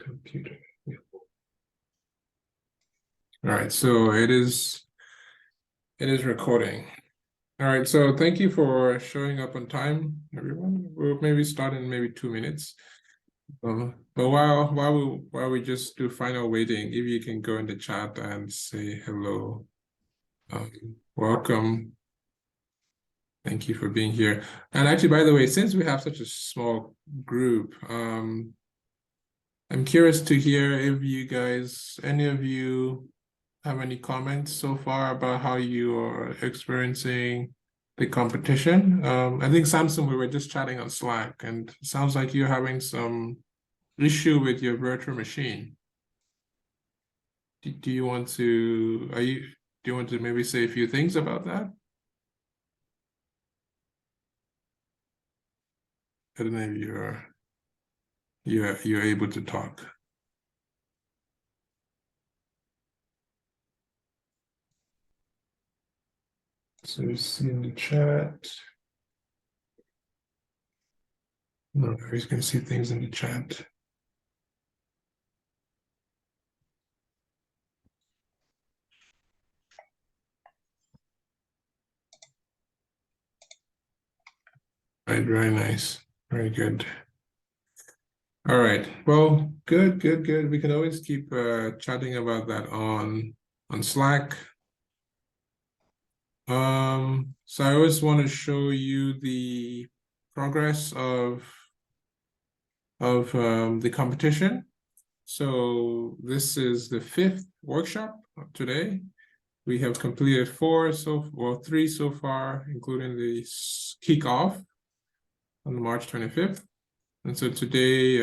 computer. Yeah. All right, so it is recording. All right, so thank you for showing up on time, everyone. We'll maybe start in maybe 2 minutes. But while we just do final waiting, if you can go in the chat and say hello. Welcome. Thank you for being here. And actually, by the way, since we have such a small group, I'm curious to hear if you guys, any of you have any comments so far about how you are experiencing the competition. I think Samson, we were just chatting on Slack, and it sounds like you're having some issue with your virtual machine. Do you want to, do you want to maybe say a few things about that? I don't know if you're able to talk. So you see in the chat. No, you can see things in the chat. Right, very nice. Very good. All right. Well, good. We can always keep chatting about that on Slack. So I always want to show you the progress of the competition. So this is the 5th workshop of today. We have completed 3 so far, including the kickoff on March 25th. And so today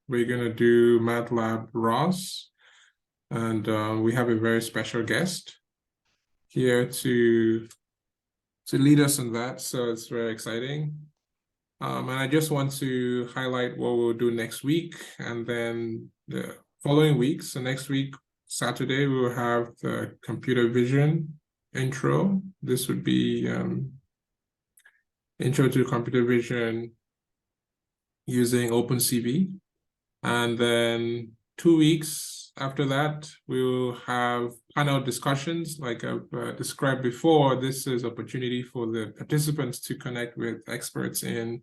we're going to do MATLAB ROS, and we have a very special guest here to lead us in that. So it's very exciting. And I just want to highlight what we'll do next week, and then the following week. So next week, Saturday, we will have the computer vision intro. This would be intro to computer vision using OpenCV. And then 2 weeks after that, we'll have panel discussions. Like I've described before, this is opportunity for the participants to connect with experts in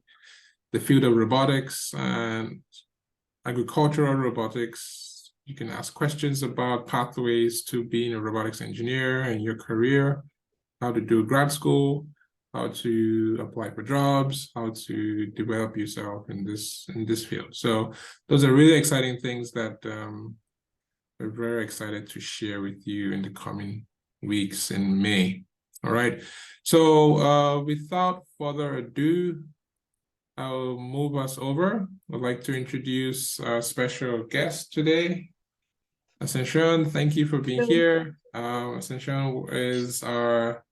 the field of robotics and agricultural robotics. You can ask questions about pathways to being a robotics engineer in your career, how to do grad school, how to apply for jobs, how to develop yourself in this field. So those are really exciting things that we're very excited to share with you in the coming weeks in May. All right. So without further ado, I'll move us over. I'd like to introduce our special guest today, Ascension. Thank you for being here. Ascension is our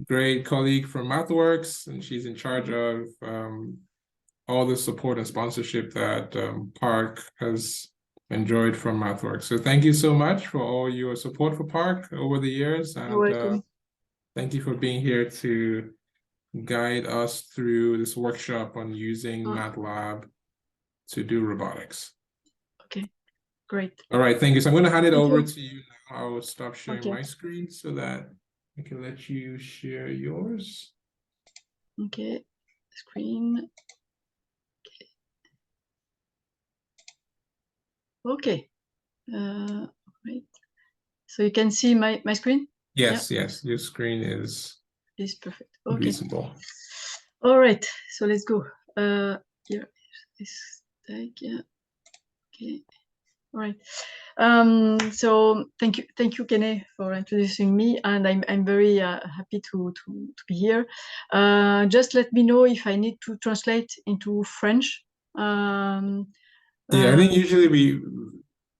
great colleague from MathWorks, and she's in charge of all the support and sponsorship that Park has enjoyed from MathWorks. So thank you so much for all your support for Park over the years, and thank you for being here to guide us through this workshop on using MATLAB to do robotics. Okay, great. All right, thank you. So I'm going to hand it over to you now. I will stop sharing my screen so that I can let you share yours. Okay, screen. Okay. Right. So you can see my screen? Yes, yes, your screen is perfect. Okay. Visible. All right, so let's go. Here is tag. Yeah. Okay. All right. So thank you, Kene, for introducing me, and I'm very happy to be here. Just let me know if I need to translate into French. Yeah, I think usually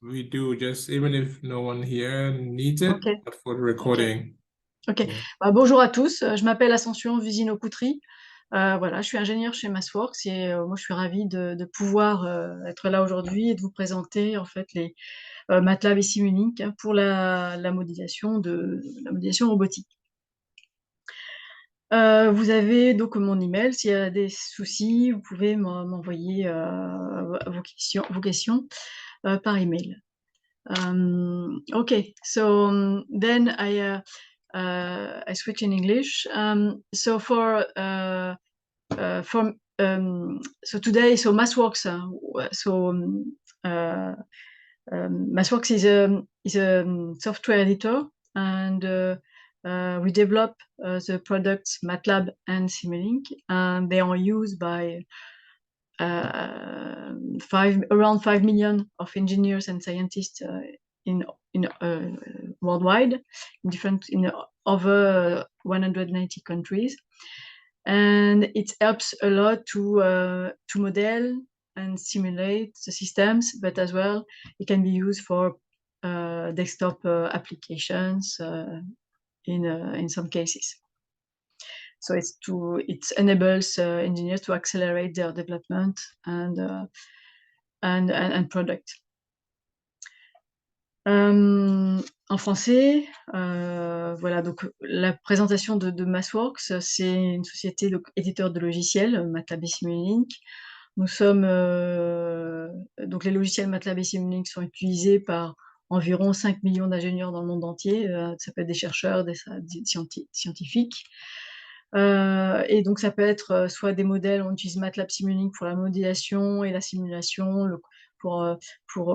we do, just even if no one here needs it, but for the recording. Ok. Yeah. Bonjour à tous. Je m'appelle Ascension Vusino-Coutry. Voilà, je suis ingénieure chez MathWorks et moi je suis ravie de pouvoir être là aujourd'hui et de vous présenter en fait les MATLAB et Simulink pour la modélisation robotique. Vous avez donc mon email. S'il y a des soucis, vous pouvez m'envoyer vos questions par email. Okay, so then I switch in English. So so today, so MathWorks. MathWorks is a software editor, and we develop the products MATLAB and Simulink, and they are used by around 5 million of engineers and scientists in worldwide, in over 190 countries, and it helps a lot to model and simulate the systems, but as well it can be used for desktop applications in some cases. So it enables engineers to accelerate their development and product. En français, voilà, donc la présentation de MathWorks, c'est une société éditeur de logiciels, MATLAB et Simulink. Nous sommes donc les logiciels MATLAB et Simulink sont utilisés par environ 5 millions d'ingénieurs dans le monde entier. Ça peut être des chercheurs, des scientifiques. Et donc ça peut être soit des modèles, on utilise MATLAB Simulink pour la modélisation et la simulation, pour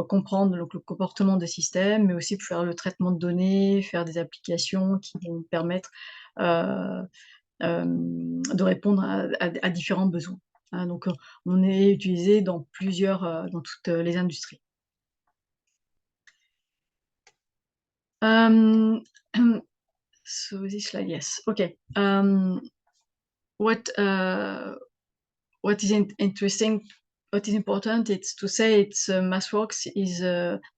comprendre le comportement des systèmes, mais aussi pour faire le traitement de données, faire des applications qui vont permettre de répondre à différents besoins. Hein, donc on est utilisé dans dans toutes les industries. So this slide, yes, okay. What is interesting, what is important, it's to say it's MathWorks is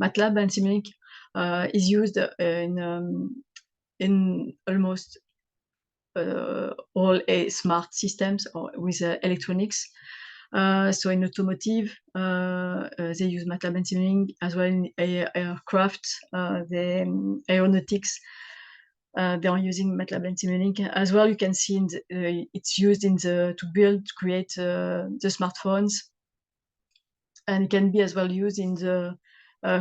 MATLAB and Simulink is used in almost all smart systems or with electronics. So in automotive, they use MATLAB and Simulink, as well in aircraft, the aeronautics. They are using MATLAB and Simulink as well. You can see it's used to create the smartphones, and it can be as well used in the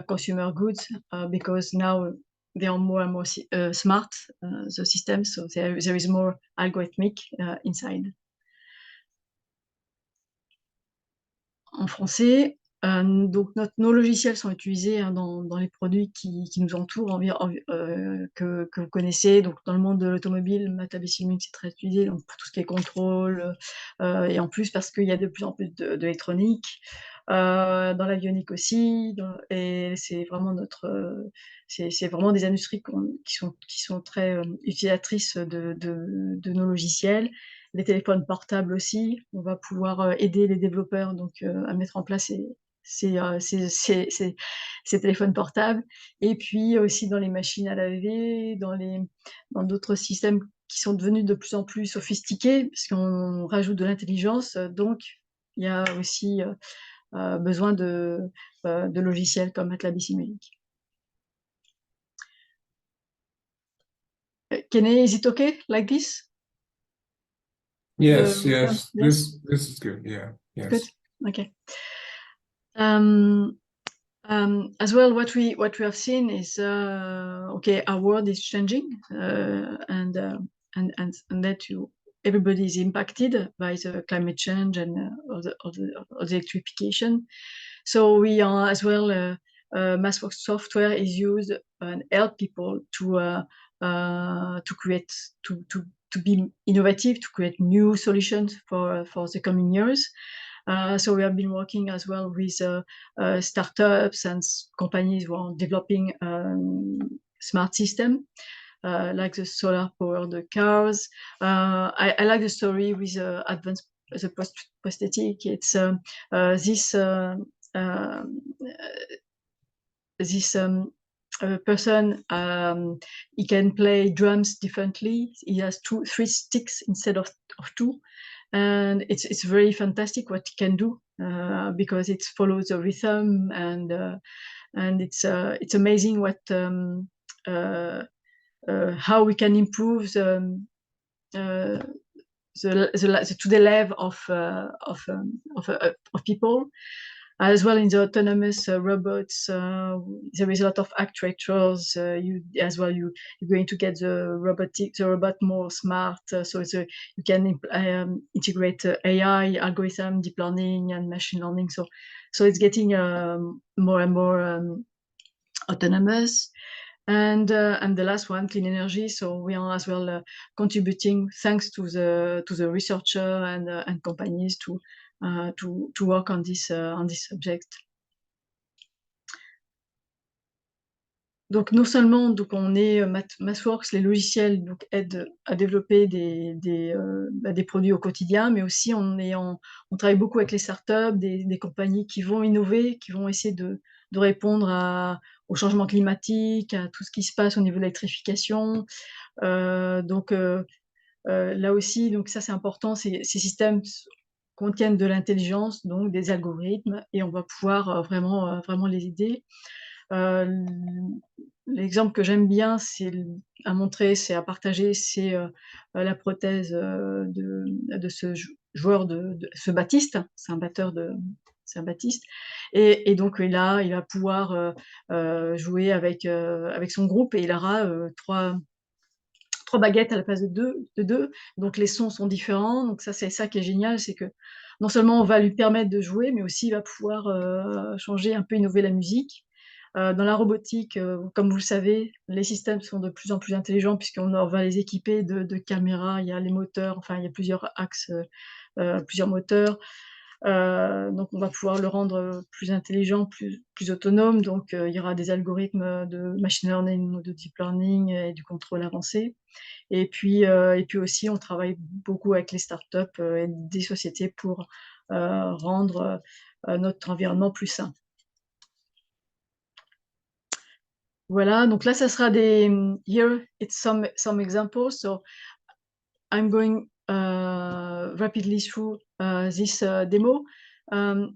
consumer goods because now they are more and more smart, the systems, so there is more algorithmic inside. En français, donc nos logiciels sont utilisés dans les produits qui nous entourent, que vous connaissez. Donc dans le monde de l'automobile, MATLAB et Simulink, c'est très utilisé donc pour tout ce qui est contrôle, et en plus parce qu'il y a de plus en plus d'électronique. Dans l'avionique aussi, et c'est vraiment c'est vraiment des industries qui sont très utilisatrices de nos logiciels. Les téléphones portables aussi, on va pouvoir aider les développeurs donc à mettre en place ces téléphones portables, et puis aussi dans les machines à laver, dans d'autres systèmes qui sont devenus de plus en plus sophistiqués parce qu'on rajoute de l'intelligence, donc il y a aussi besoin de logiciels comme MATLAB et Simulink. Kenny, is it okay like this? Yes, Yes. This is good. Yeah, yes. Good. Okay. As well, what we have seen is okay, our world is changing, and that everybody is impacted by the climate change and the electrification. So we are as well. MathWorks software is used and help people to create to be innovative, to create new solutions for the coming years. So we have been working as well with startups and companies who are developing smart system, like the solar powered cars. I like the story with advanced the prosthetic. It's this person, he can play drums differently. He has 3 sticks instead of 2, and it's very fantastic what he can do because it follows the rhythm, and it's amazing what how we can improve to the level of people. As well in the autonomous robots, there is a lot of actuators. You're going to get the robot more smart. So you can integrate AI, algorithm, deep learning, and machine learning. So it's getting more and more autonomous. And the last one, clean energy. So we are as well contributing, thanks to the researcher and companies to work on this subject. Donc non seulement on est MathWorks, les logiciels donc aident à développer des produits au quotidien, mais aussi on travaille beaucoup avec les startups, des compagnies qui vont innover, qui vont essayer de répondre au changement climatique, à tout ce qui se passe au niveau de l'électrification. Là aussi, donc ça c'est important, ces systèmes contiennent de l'intelligence, donc des algorithmes, et on va pouvoir vraiment les aider. L'exemple que j'aime bien, c'est à montrer, c'est à partager, c'est la prothèse de ce joueur, de ce Baptiste. C'est un batteur c'est un Baptiste. Et donc il va pouvoir jouer avec son groupe, et il aura trois baguettes à la place de deux. Donc les sons sont différents. Donc ça, c'est ça qui est génial, c'est que non seulement on va lui permettre de jouer, mais aussi il va pouvoir changer, un peu innover la musique. Dans la robotique, comme vous le savez, les systèmes sont de plus en plus intelligents, puisqu'on va les équiper de caméras. Il y a les moteurs, enfin il y a plusieurs axes, plusieurs moteurs. Donc on va pouvoir le rendre plus intelligent, plus autonome. Donc il y aura des algorithmes de machine learning, de deep learning et du contrôle avancé. Et puis aussi, on travaille beaucoup avec les startups et des sociétés pour rendre notre environnement plus sain. Voilà, donc là, ça sera here it's some examples. So I'm going rapidly through this demo.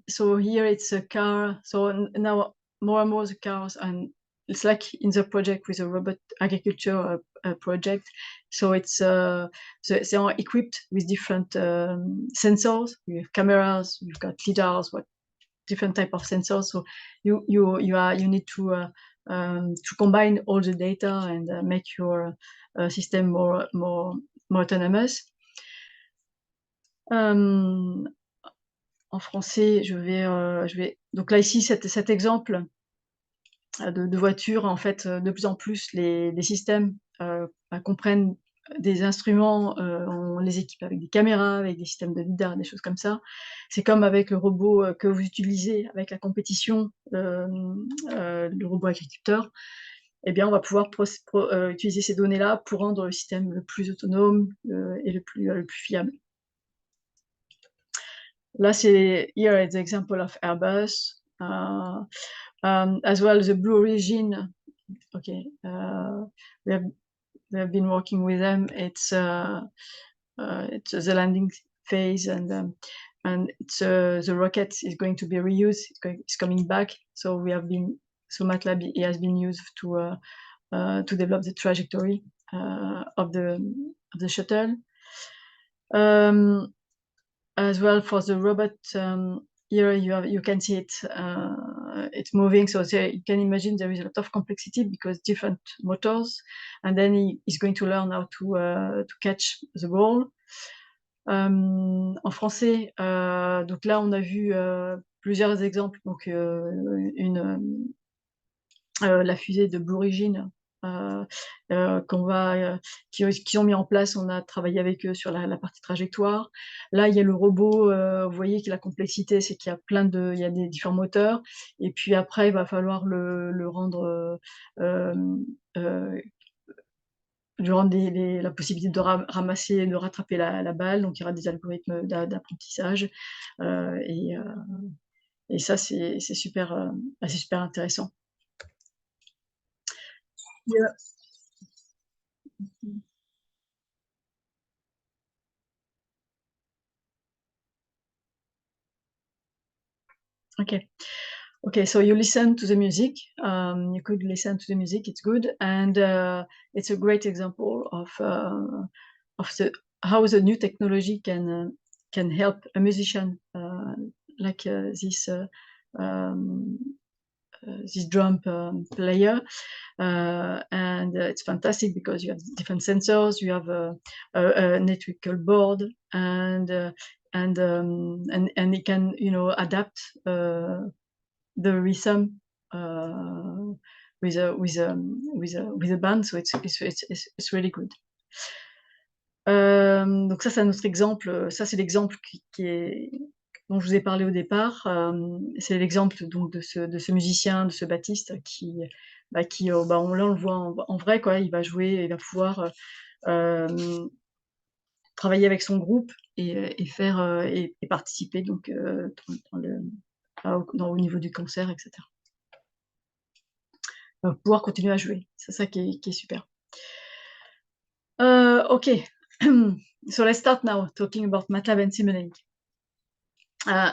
So here it's a car. So now more and more the cars, and it's like in the project with a robot agriculture project. So it's they are equipped with different sensors. We have cameras, we've got lidars, different type of sensors. So you need to combine all the data and make your system more autonomous. En français, je vais donc là ici cet exemple de voiture. En fait, de plus en plus les systèmes comprennent des instruments, on les équipe avec des caméras, avec des systèmes de lidar, des choses comme ça. C'est comme avec le robot que vous utilisez avec la compétition, le robot agriculteur. Eh bien, on va pouvoir utiliser ces données-là pour rendre le système le plus autonome et le plus fiable. Là, c'est here is the example of Airbus. As well, the Blue Origin. Okay, we have been working with them. It's the landing phase, and the rocket is going to be reused. It's coming back. So MATLAB has been used to develop the trajectory of the shuttle. As well, for the robot, here you can see it's moving. So you can imagine there is a lot of complexity because different motors, and then he's going to learn how to catch the ball. En français, donc là on a vu plusieurs exemples. Donc la fusée de Blue Origin qui ont mis en place. On a travaillé avec eux sur la partie trajectoire. Là, il y a le robot. Vous voyez que la complexité, c'est qu'il y a il y a des différents moteurs. Et puis après, il va falloir le rendre la possibilité de ramasser, de rattraper la balle. Donc il y aura des algorithmes d'apprentissage. Et ça, c'est super intéressant. Yeah. Okay, so you listen to the music. You could listen to the music, it's good. And it's a great example of how the new technology can help a musician like this drum player, and it's fantastic because you have different sensors, you have a electrical board, and it can, you know, adapt the rhythm with a band, so it's really good. Donc ça, c'est un autre exemple. Ça, c'est l'exemple dont je vous ai parlé au départ. C'est l'exemple donc de ce musicien, de ce bassiste qui, là, on le voit en vrai, quoi. Il va jouer, il va pouvoir travailler avec son groupe et faire et participer donc au niveau du concert, etc. Pouvoir continuer à jouer. C'est ça qui est super. Okay. So let's start now talking about MATLAB and Simulink.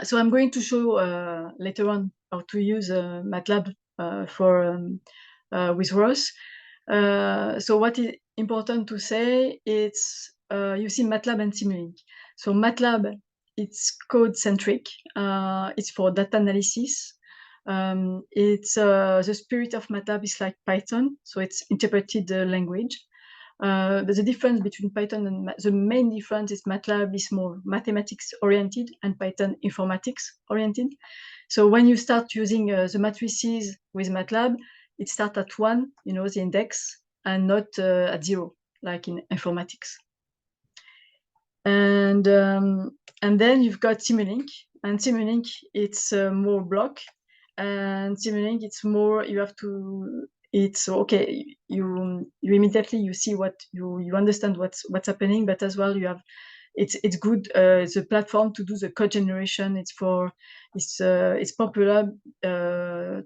So I'm going to show later on how to use MATLAB with ROS. So what is important to say, it's you see MATLAB and Simulink. So MATLAB, it's code-centric. It's for data analysis. It's the spirit of MATLAB is like Python, so it's interpreted language. But the difference between Python and the main difference is MATLAB is more mathematics oriented and Python informatics oriented. So when you start using the matrices with MATLAB, it starts at 1, you know, the index, and not at 0, like in informatics. And then you've got Simulink, and Simulink, it's more block, and Simulink, it's more, you have to, it's okay, you immediately you see what you understand what's happening, but as well you have, it's good, it's a platform to do the code generation. It's popular to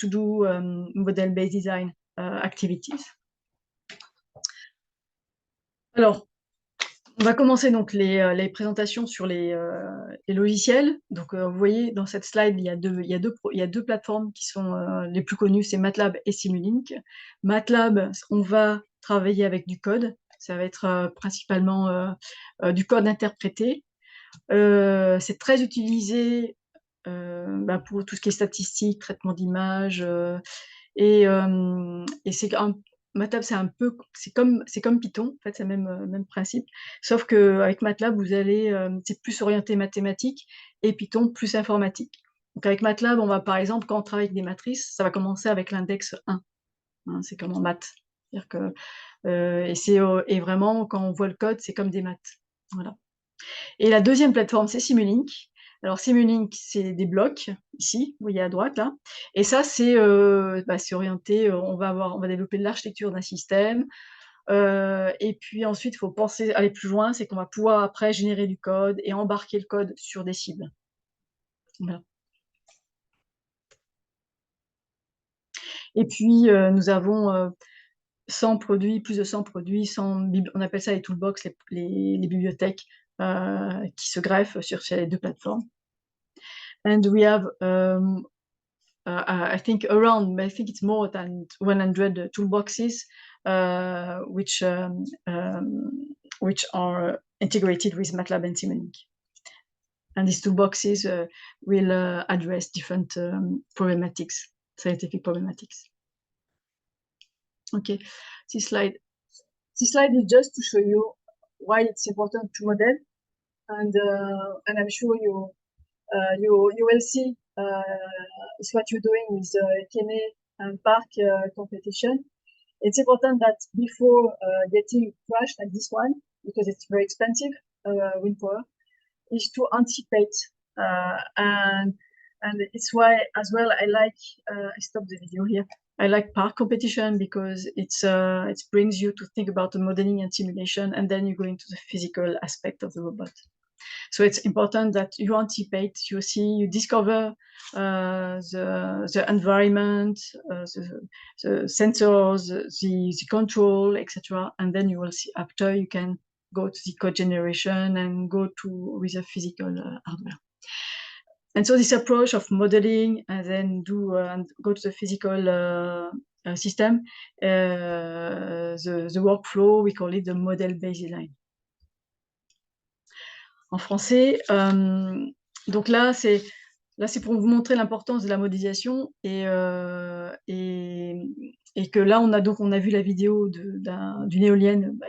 do model-based design activities. Alors, on va commencer donc les présentations sur les logiciels. Donc vous voyez dans cette slide, il y a deux plateformes qui sont les plus connues, c'est MATLAB et Simulink. MATLAB, on va travailler avec du code. Ça va être principalement du code interprété. C'est très utilisé pour tout ce qui est statistique, traitement d'images, et c'est MATLAB, c'est comme Python, en fait, c'est le même principe, sauf qu'avec MATLAB, vous allez, c'est plus orienté mathématique, et Python plus informatique. Donc avec MATLAB, on va par exemple, quand on travaille avec des matrices, ça va commencer avec l'index 1, hein, c'est comme en maths. C'est-à-dire que, et vraiment, quand on voit le code, c'est comme des maths. Voilà. Et la deuxième plateforme, c'est Simulink. Alors Simulink, c'est des blocs, ici, vous voyez à droite, là. Et ça, c'est orienté, on va développer l'architecture d'un système. Et puis ensuite, il faut penser, aller plus loin, c'est qu'on va pouvoir après générer du code et embarquer le code sur des cibles. Voilà. Et puis, nous avons 100 produits, plus de 100 produits, on appelle ça les toolbox, les bibliothèques qui se greffent sur ces deux plateformes. And we have, I think it's more than 100 toolboxes, which are integrated with MATLAB and Simulink. And these toolboxes will address different scientific problematics. Okay, this slide is just to show you why it's important to model, and I'm sure you will see it's what you're doing with Kene and Park competition. It's important that before getting crashed like this one, because it's very expensive, wind power, is to anticipate, and it's why as well I like, I stop the video here. I like Park competition because it brings you to think about the modeling and simulation, and then you go into the physical aspect of the robot. So it's important that you anticipate, you discover the environment, the sensors, the control, etc. And then you will see after you can go to the code generation and go with a physical hardware. And so this approach of modeling and then go to the physical system, the workflow, we call it the model-based design. en français. Donc là, c'est pour vous montrer l'importance de la modélisation et que là, on a vu la vidéo d'une éolienne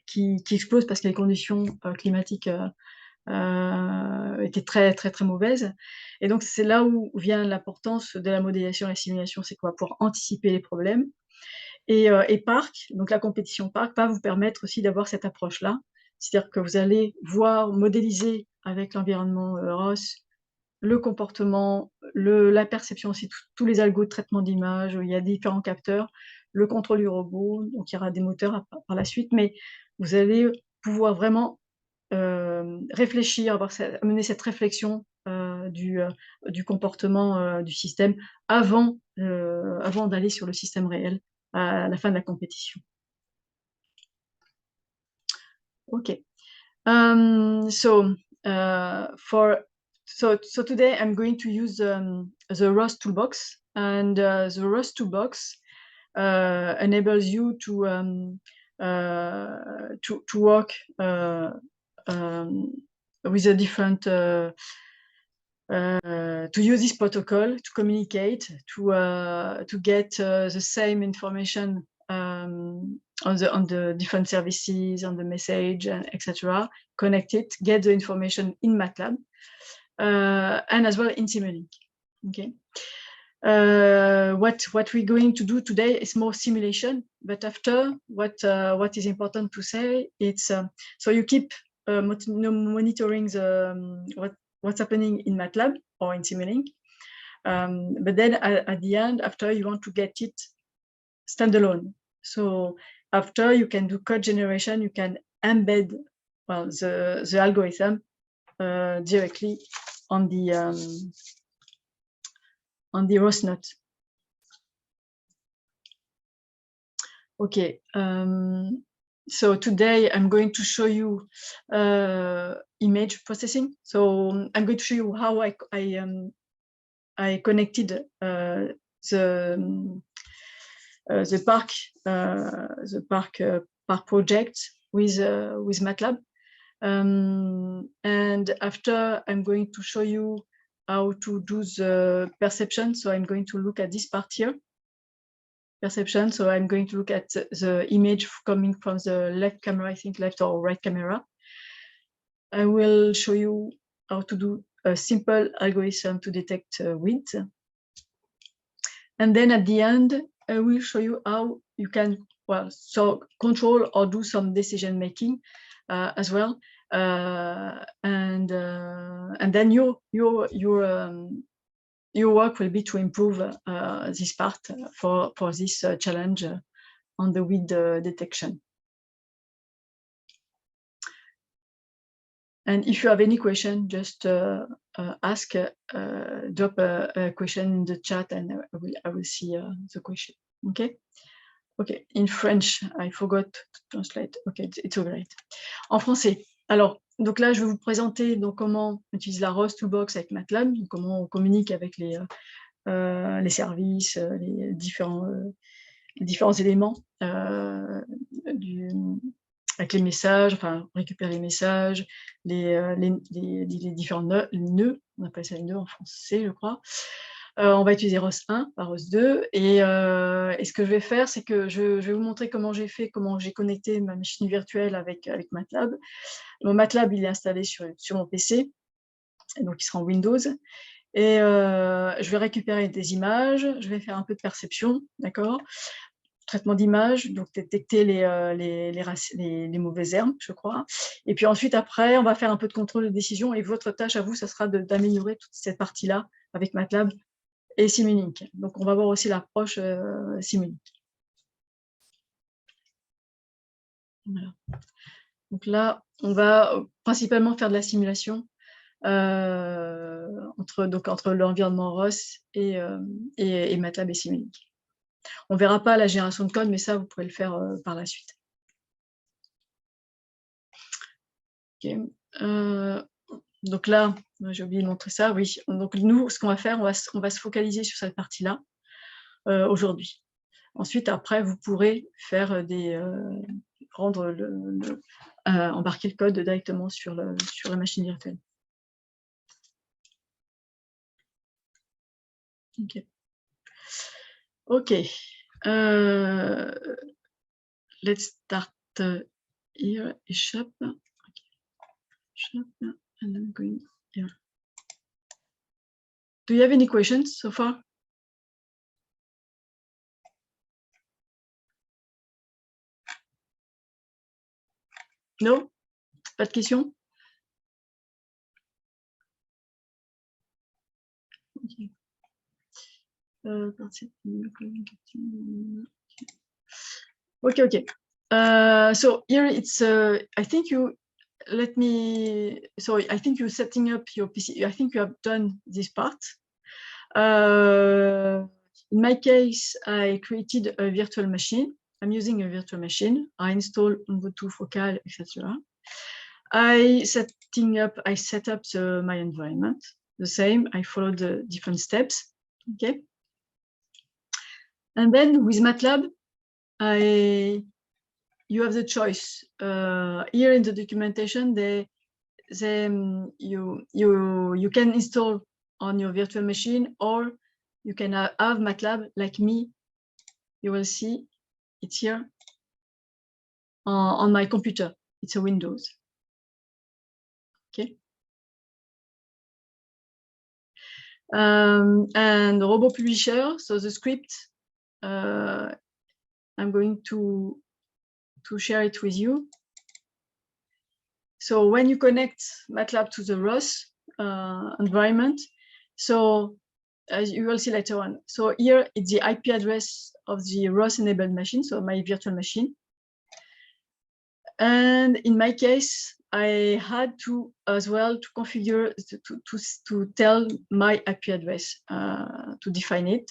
qui explose parce que les conditions climatiques étaient très, très, très mauvaises. Et donc, c'est là où vient l'importance de la modélisation et la simulation. C'est quoi? Pour anticiper les problèmes. Et Parc, donc la compétition Parc, va vous permettre aussi d'avoir cette approche-là. C'est-à-dire que vous allez voir, modéliser avec l'environnement ROS, le comportement, la perception aussi, tous les algos de traitement d'image, il y a différents capteurs, le contrôle du robot, donc il y aura des moteurs par la suite, mais vous allez pouvoir vraiment réfléchir, amener cette réflexion du comportement du système avant d'aller sur le système réel à la fin de la compétition. Ok. So today I'm going to use the ROS toolbox, and the ROS toolbox enables you to work with a different to use this protocol to communicate, to get the same information on the different services, on the message, etc. Connect it, get the information in MATLAB, and as well in Simulink. Okay. What we're going to do today is more simulation, but after what is important to say, it's so you keep monitoring what's happening in MATLAB or in Simulink, but then at the end, after you want to get it standalone. So after you can do code generation, you can embed the algorithm directly on the ROS node. Okay, so today I'm going to show you image processing. So I'm going to show you how I connected the Parc project with MATLAB, and after I'm going to show you how to do the perception. So I'm going to look at this part here, perception. So I'm going to look at the image coming from the left camera, I think left or right camera. I will show you how to do a simple algorithm to detect wind. And then at the end, I will show you how you can control or do some decision making as well, and then your work will be to improve this part for this challenge on the wind detection. And if you have any question, just drop a question in the chat, and I will see the question. Okay. Okay. In French, I forgot to translate. Okay, it's all right. En français. Alors, donc là, je vais vous présenter donc comment on utilise la ROS Toolbox avec MATLAB, comment on communique avec les services, les différents éléments avec les messages, enfin récupérer les messages, les différents nœuds, on appelle ça les nœuds en français, je crois. On va utiliser ROS 1 par ROS 2, et ce que je vais faire, c'est que je vais vous montrer comment j'ai connecté ma machine virtuelle avec MATLAB. Mon MATLAB, il est installé sur mon PC, donc il sera en Windows, et je vais récupérer des images, je vais faire un peu de perception, d'accord, traitement d'image, donc détecter les mauvaises herbes, je crois. Et puis ensuite, après, on va faire un peu de contrôle de décision, et votre tâche à vous, ça sera d'améliorer toute cette partie-là avec MATLAB et Simulink. Donc, on va voir aussi l'approche Simulink. Voilà. Donc là, on va principalement faire de la simulation entre l'environnement ROS et MATLAB et Simulink. On ne verra pas la génération de code, mais ça, vous pourrez le faire par la suite. Okay. Donc là, j'ai oublié de montrer ça. Oui. Donc nous, ce qu'on va faire, on va se focaliser sur cette partie-là aujourd'hui. Ensuite, après, vous pourrez faire rendre embarquer le code directement sur la machine virtuelle. Okay. Let's start here. Shop. Okay. Shop, and I'm going here. Do you have any questions so far? No? Pas de questions? Okay. Okay. So here it's I think you I think you're setting up your PC. I think you have done this part. In my case, I created a virtual machine. I'm using a virtual machine. I install Ubuntu Focal, etc. I set up my environment. The same. I follow the different steps. Okay. And then with MATLAB, you have the choice. Here in the documentation, you can install on your virtual machine, or you can have MATLAB like me. You will see it's here on my computer. It's a Windows. Okay. And Robo Publisher. So the script, I'm going to share it with you. So when you connect MATLAB to the ROS environment, so as you will see later on. So here it's the IP address of the ROS enabled machine, so my virtual machine. And in my case, I had to as well to configure to tell my IP address to define it.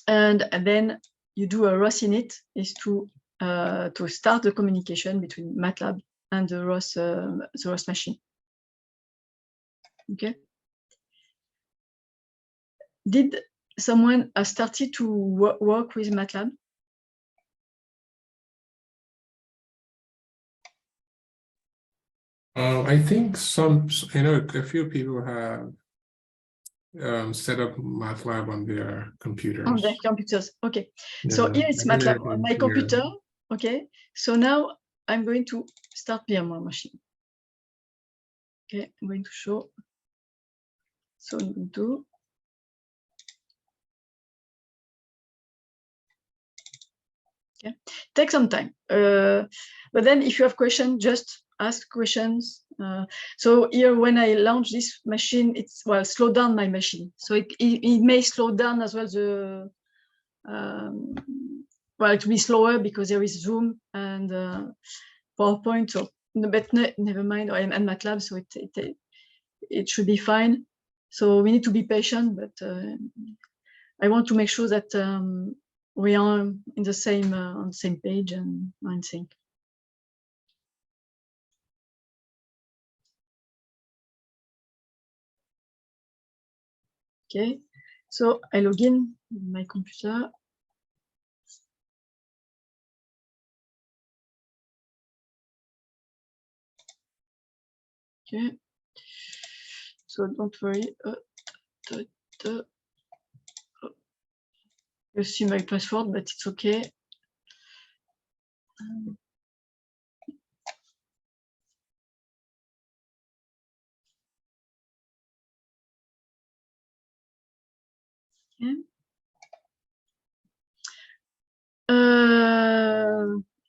And then you do a ROS init is to start the communication between MATLAB and the ROS machine. Okay. Did someone started to work with MATLAB? I think a few people have set up MATLAB on their computers. On their computers, okay. Yeah, so here it's MATLAB on my computer. Okay, so now I'm going to start VMware machine. Okay, I'm going to show. So I'm going to. Okay, take some time. But then if you have questions, just ask questions. So here, when I launch this machine, it's slow down my machine. So it may slow down as well the it will be slower because there is Zoom and PowerPoint. So, but never mind. And MATLAB, so it should be fine. So we need to be patient, but I want to make sure that we are in the same on the same page and in sync. Okay, so I log in my computer. Okay, so don't worry. You see my password, but it's okay.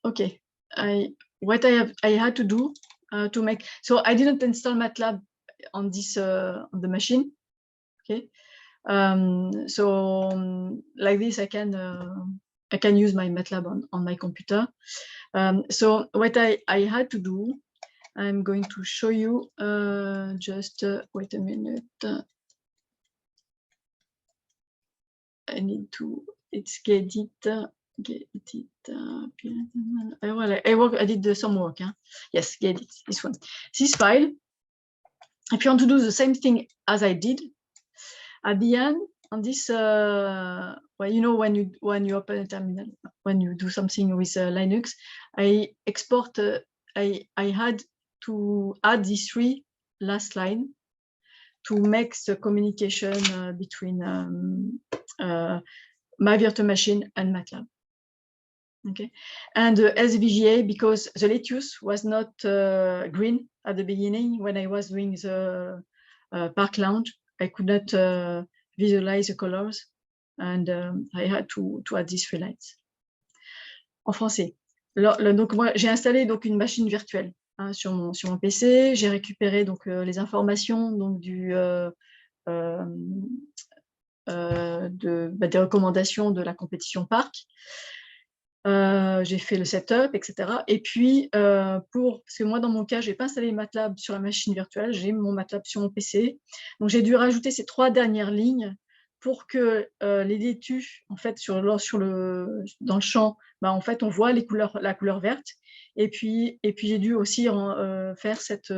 Okay. What I had to do to make, so I didn't install MATLAB on this on the machine. Okay. So like this, I can use my MATLAB on my computer. So what I had to do, I'm going to show you. Just wait a minute. I need to. It's get it. I did some work. Huh? Yes, get it. This one. This file. If you want to do the same thing as I did, at the end well, you know, when you open a terminal, when you do something with Linux, I export. I had to add these 3 last line to make the communication between my virtual machine and MATLAB. Okay, and SVGA, because the Lettuce was not green at the beginning when I was doing the Park Lounge. I could not visualize the colors, and I had to add these 3 lines. En français. Donc moi, j'ai installé donc une machine virtuelle sur mon PC. J'ai récupéré donc les informations donc des recommandations de la compétition Parc. J'ai fait le setup, etc. Et puis, parce que moi, dans mon cas, je n'ai pas installé MATLAB sur la machine virtuelle, j'ai mon MATLAB sur mon PC. Donc, j'ai dû rajouter ces 3 dernières lignes pour que les laitues, en fait, dans le champ, en fait, on voit la couleur verte. Et puis j'ai dû aussi faire cette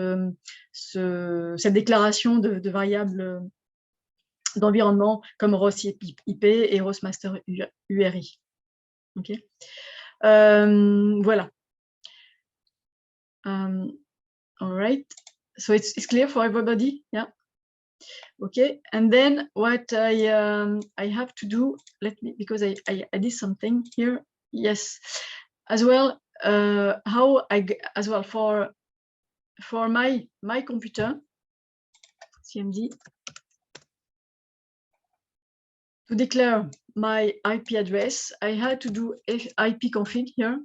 déclaration de variables d'environnement comme ROS IP et ROS master URI. Ok. Voilà. All right. So it's clear for everybody, yeah. Okay. And then what I have to do, because I did something here. Yes. As well, for my computer, CMD, to declare my IP address, I had to do IP config here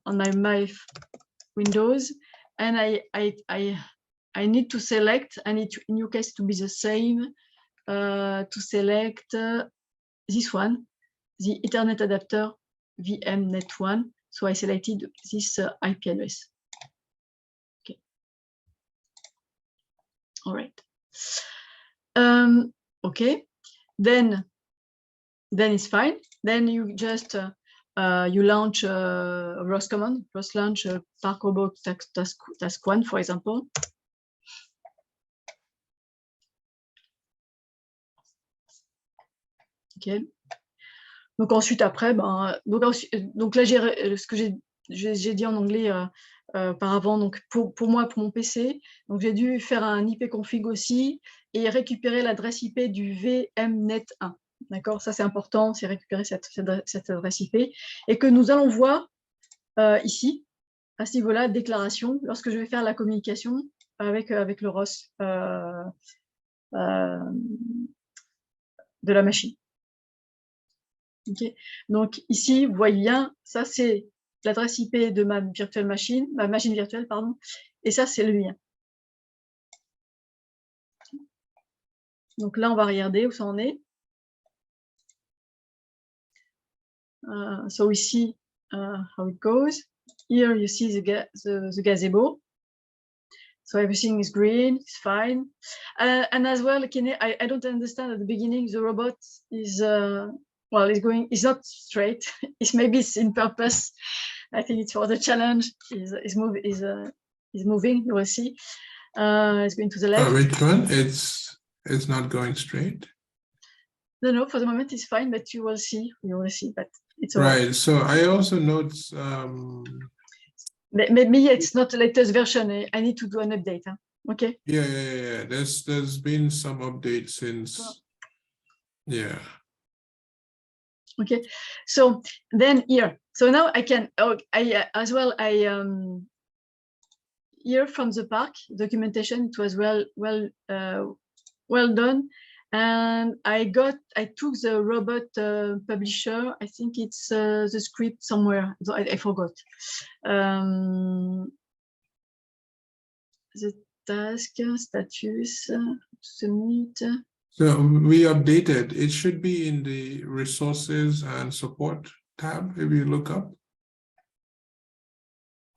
on my Windows, and I need to select, and it in your case to be the same, to select this one, the Ethernet adapter VMnet1. So I selected this IP address. Okay. All right. Okay. Then it's fine. Then you just you launch ROS command, ROS launch Park Robot task 1, for example. Ok. Donc ensuite après, donc là ce que j'ai dit en anglais auparavant. Donc pour moi, pour mon PC, donc j'ai dû faire un IP config aussi et récupérer l'adresse IP du VMnet1. D'accord, ça c'est important, c'est récupérer cette adresse IP et que nous allons voir ici, à ce niveau-là, déclaration, lorsque je vais faire la communication avec le ROS de la machine. Okay. Donc ici, vous voyez bien, ça c'est l'adresse IP de ma machine virtuelle, pardon, et ça c'est le mien. Donc là, on va regarder où ça en est. So we see how it goes. Here you see the gazebo. So everything is green, it's fine. And as well, I don't understand at the beginning, the robot is, it's not straight. Maybe it's in purpose. I think it's for the challenge. Is moving, you will see. It's going to the left. Which one? It's not going straight? No, for the moment it's fine, but you will see, but it's all right. So I also note maybe it's not the latest version. I need to do an update. Huh? Okay. Yeah. There's been some updates since. Yeah. Okay. So then here. So now I can. Here from the Park documentation, it was well done. And I took the robot publisher. I think it's the script somewhere. I forgot. The task status submit. So we updated. It should be in the resources and support tab if you look up.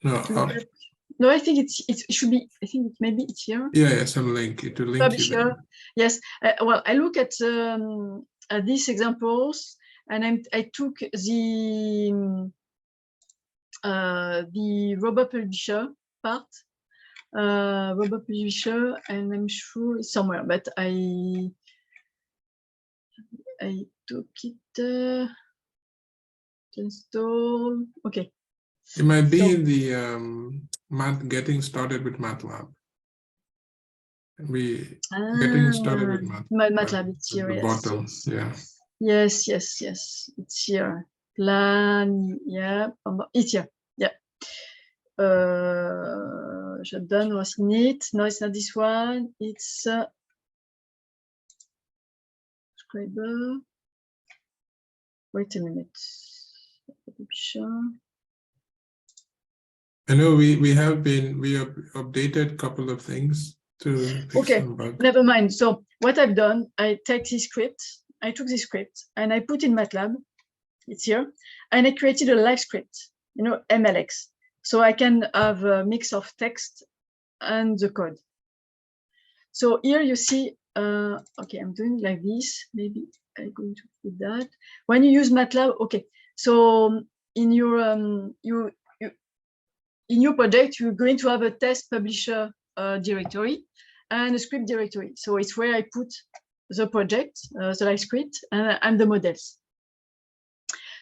No. No, I think it should be. I think maybe it's here. Yeah, some link. It will link Publisher. you there. Yes. Well, I look at these examples, and I took the robot publisher part, robot publisher, and I'm sure it's somewhere, but I took it to install. Okay. It might be So- in the getting started with MATLAB. Getting started with MATLAB, it's at here. the Yes, bottom, yes. yeah. Yes, yes, yes. It's here. Plan, yeah. It's here. Yeah. Shutdown was neat. No, it's not this one. It's Scriber. Wait a minute. Be sure. I know we have updated a couple of things to fix some bugs. Never mind. So what I've done, I took this script and I put in MATLAB. It's here, and I created a live script, you know, MLX, so I can have a mix of text and the code. So here you see, okay, I'm doing like this. Maybe I'm going to put that. When you use MATLAB, okay. So in your in your project, you're going to have a test publisher directory and a script directory. So it's where I put the project, the live script, and the models.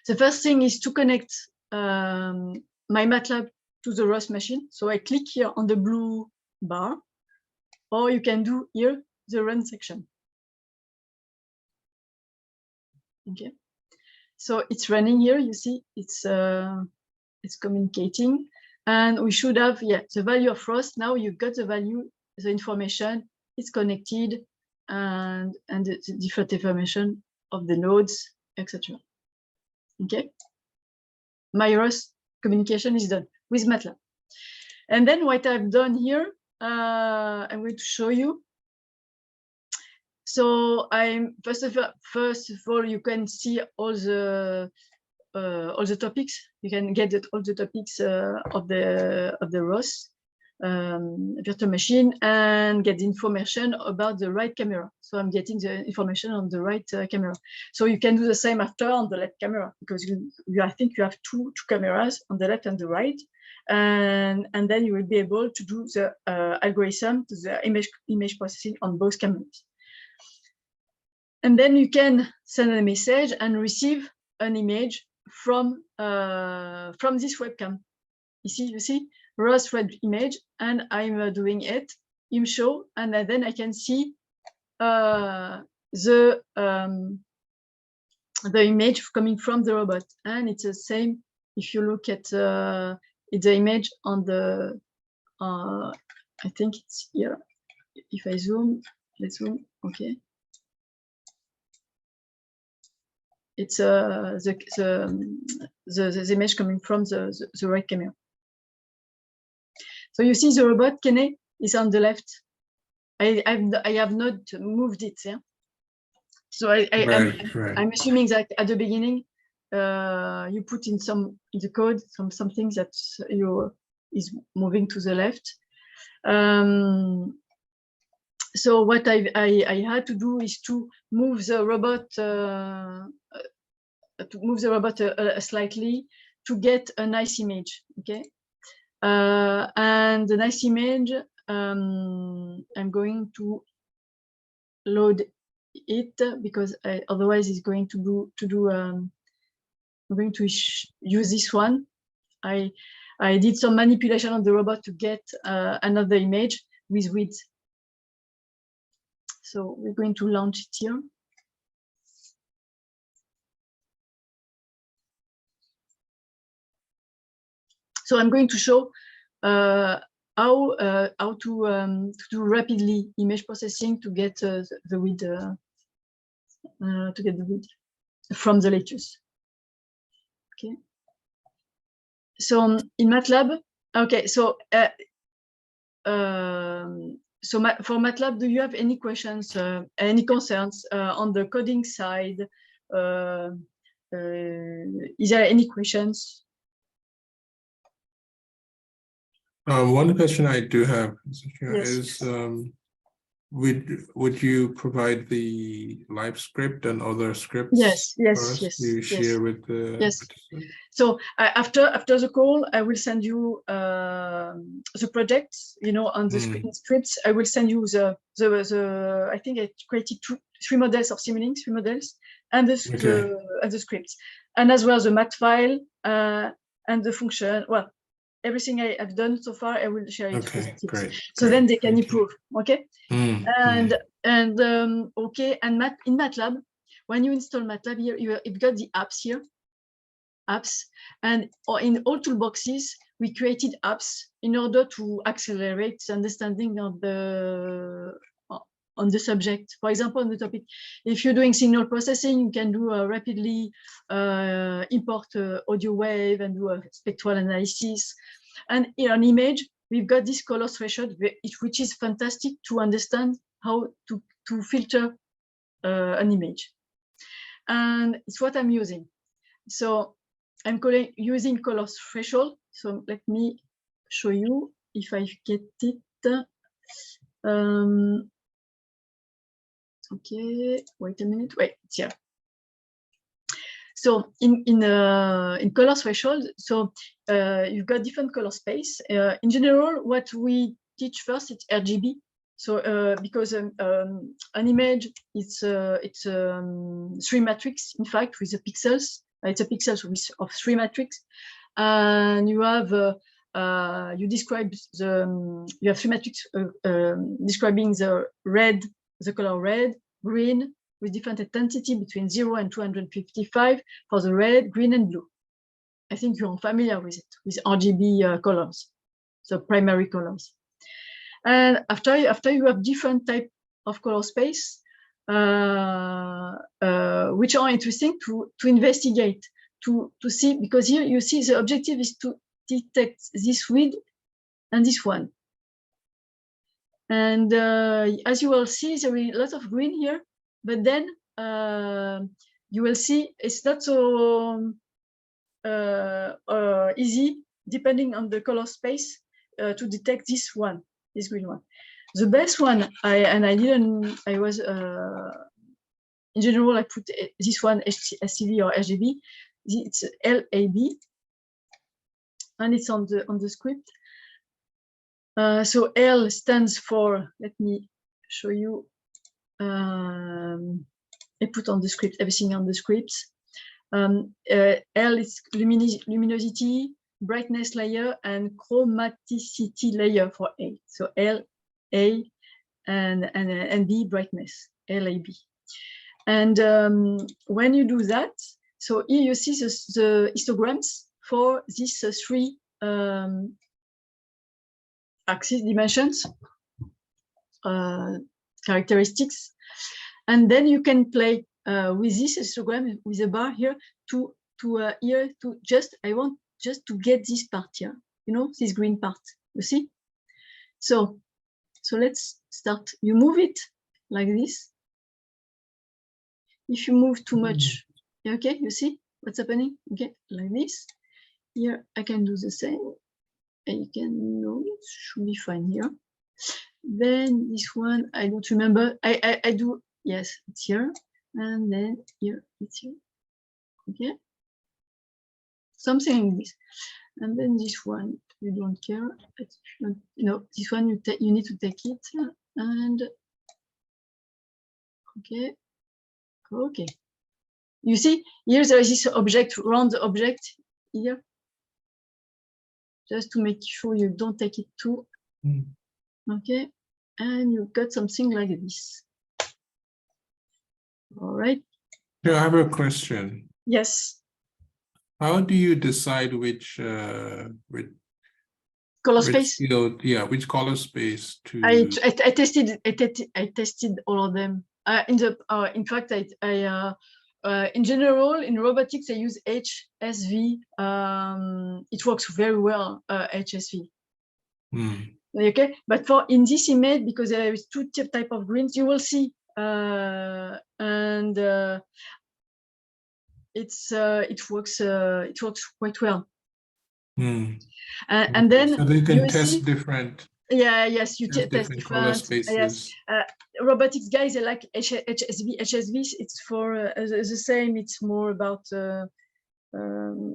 The first thing is to connect my MATLAB to the ROS machine. So I click here on the blue bar, or you can do here the run section. Okay, so it's running here. You see, it's communicating, and we should have the value of ROS. Now you got the value, the information. It's connected, and the different information of the nodes, etc. Okay, my ROS communication is done with MATLAB. And then what I've done here, I'm going to show you. So I'm first of all, you can see all the topics. You can get all the topics of the ROS virtual machine and get the information about the right camera. So I'm getting the information on the right camera. So you can do the same after on the left camera, because I think you have two cameras on the left and the right, and then you will be able to do the algorithm to the image processing on both cameras. And then you can send a message and receive an image from this webcam. You see ROS red image, and I'm doing it im show, and then I can see the image coming from the robot, and it's the same if you look at the image on the I think it's here. If I zoom, let's zoom. Okay, it's the image coming from the right camera. So you see the robot Kene is on the left. I have not moved it. Yeah. So I'm assuming that at the beginning you put in the code something that is moving to the left. So what I had to do is to move the robot slightly to get a nice image. Okay. And the nice image, I'm going to load it because otherwise it's going to do. I'm going to use this one. I did some manipulation on the robot to get another image with width. So we're going to launch it here. So I'm going to show how to do rapidly image processing to get the width from the lattice. Okay. So in MATLAB, okay. So for MATLAB, do you have any questions, any concerns on the coding side? Is there any questions? One question I do have is, would you provide the live script and other scripts? Yes. You share with the participants? So after the call, I will send you the projects. You know, on the scripts, I will send you the I think I created 3 models of Simulink, 3 models and the scripts, and as well as the mat file and the function. Well, everything I've done so far, I will share it with the teams. Great. So then they can improve. Okay. Mm, Okay, and in MATLAB, when you install MATLAB here, you've got the apps here, and in all toolboxes we created apps in order to accelerate the understanding of on the subject. For example, on the topic, if you're doing signal processing, you can do rapidly import audio wave and do a spectral analysis. And in an image, we've got this color threshold, which is fantastic to understand how to filter an image. And it's what I'm using. So I'm using color threshold. So let me show you if I get it. Okay, wait a minute. Wait, it's here. So in color threshold, so you've got different color space. In general, what we teach first is RGB. So because an image, it's 3 matrix, in fact, with the pixels. It's a pixels of 3 matrix, and you have you describe you have 3 matrix describing the color red, green, with different intensity between 0 and 255 for the red, green, and blue. I think you're familiar with it, with RGB colors, so primary colors. And after you have different type of color space, which are interesting to investigate, to see, because here you see the objective is to detect this width and this one. And as you will see, there is a lot of green here, but then you will see it's not so easy, depending on the color space, to detect this one, this green one. The best one, I was in general, I put this one SCV or RGB. It's LAB, and it's on the script. So L stands for, let me show you. I put on the script, everything on the scripts. L is luminosity, brightness layer, and chromaticity layer for A. So L, A, and B, brightness, LAB. And when you do that, so here you see the histograms for these 3 axis dimensions, characteristics, and then you can play with this histogram with a bar here I want just to get this part here, you know, this green part, you see. So let's start. You move it like this. If you move too much, okay, you see what's happening. Okay, like this. Here I can do the same. I can, no, it should be fine here. Then this one, I don't remember. I do, yes, it's here. And then here, it's here. Okay. Something like this. And then this one, you don't care. No, this one, you need to take it. And, okay. Okay. You see, here there is this object, round object here. Just to make sure you don't take it too. Okay, and you got something like this. All right. I have a question. Yes. How do you decide which color space? Field, yeah, which color space to? I tested all of them. In fact, in general, in robotics, I use HSV. It works very well, HSV. Okay, but in this image, because there is 2 type of greens, you will see, and it works quite well. And then so they can test different. Yeah, yes, you test different color spaces. Yes, robotics guys, they like HSV. It's for the same. It's more about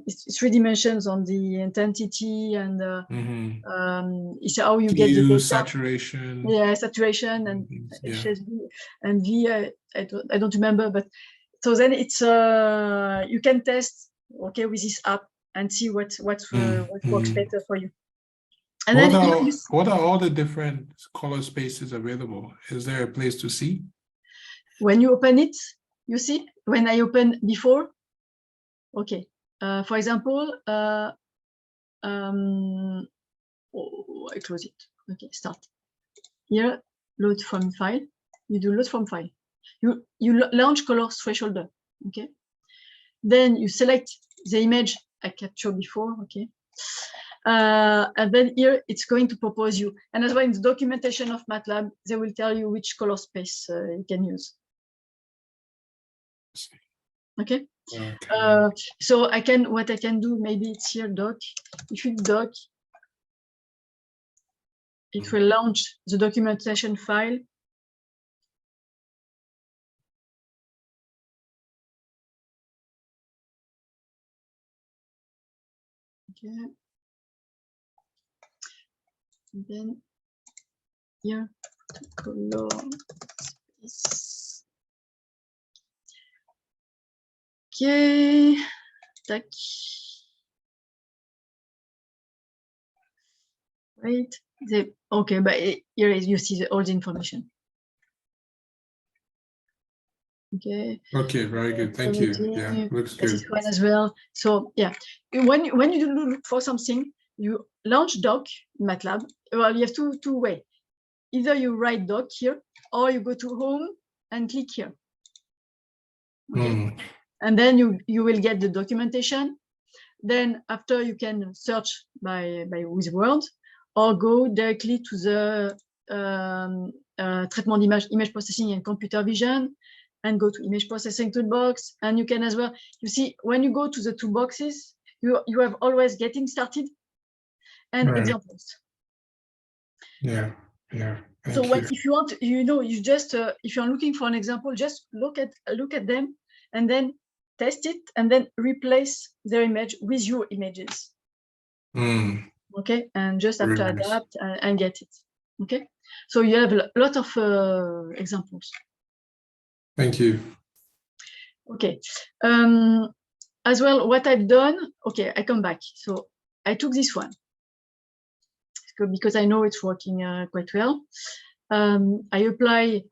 it's 3 dimensions on the intensity and it's how you get the data. Saturation. Yeah, saturation and HSV and V. I don't remember, but so then it's you can test with this app and see what works better for you. And then what are all the different color spaces available? Is there a place to see? When you open it, you see. When I open before, okay. For example, I close it. Okay, start. Here, load from file. You do load from file. You launch color thresholder. Okay. Then you select the image I captured before. Okay. And then here it's going to propose you. And as well in the documentation of MATLAB, they will tell you which color space you can use. Okay. So what I can do, maybe it's here doc. If you doc, it will launch the documentation file. Okay. And then here, color space. Okay. Tac. Right. Okay, but here is you see all the information. Okay. Okay, very good. Thank you. Yeah, looks good. This one as well. So yeah, when you look for something, you launch doc in MATLAB. Well, you have two ways. Either you write doc here, or you go to home and click here. Okay. And then you will get the documentation. Then after you can search by with Word, or go directly to the traitement d'image, image processing and computer vision, and go to image processing toolbox. And you can as well, you see, when you go to the toolboxes, you have always getting started and examples. Yeah. So if you want, you just if you're looking for an example, just look at them and then test it and then replace their image with your images. Okay, and just have to adapt and get it. Okay, so you have a lot of examples. Thank you. Okay, as well, what I've done, okay, I come back. So I took this one because I know it's working quite well. I apply,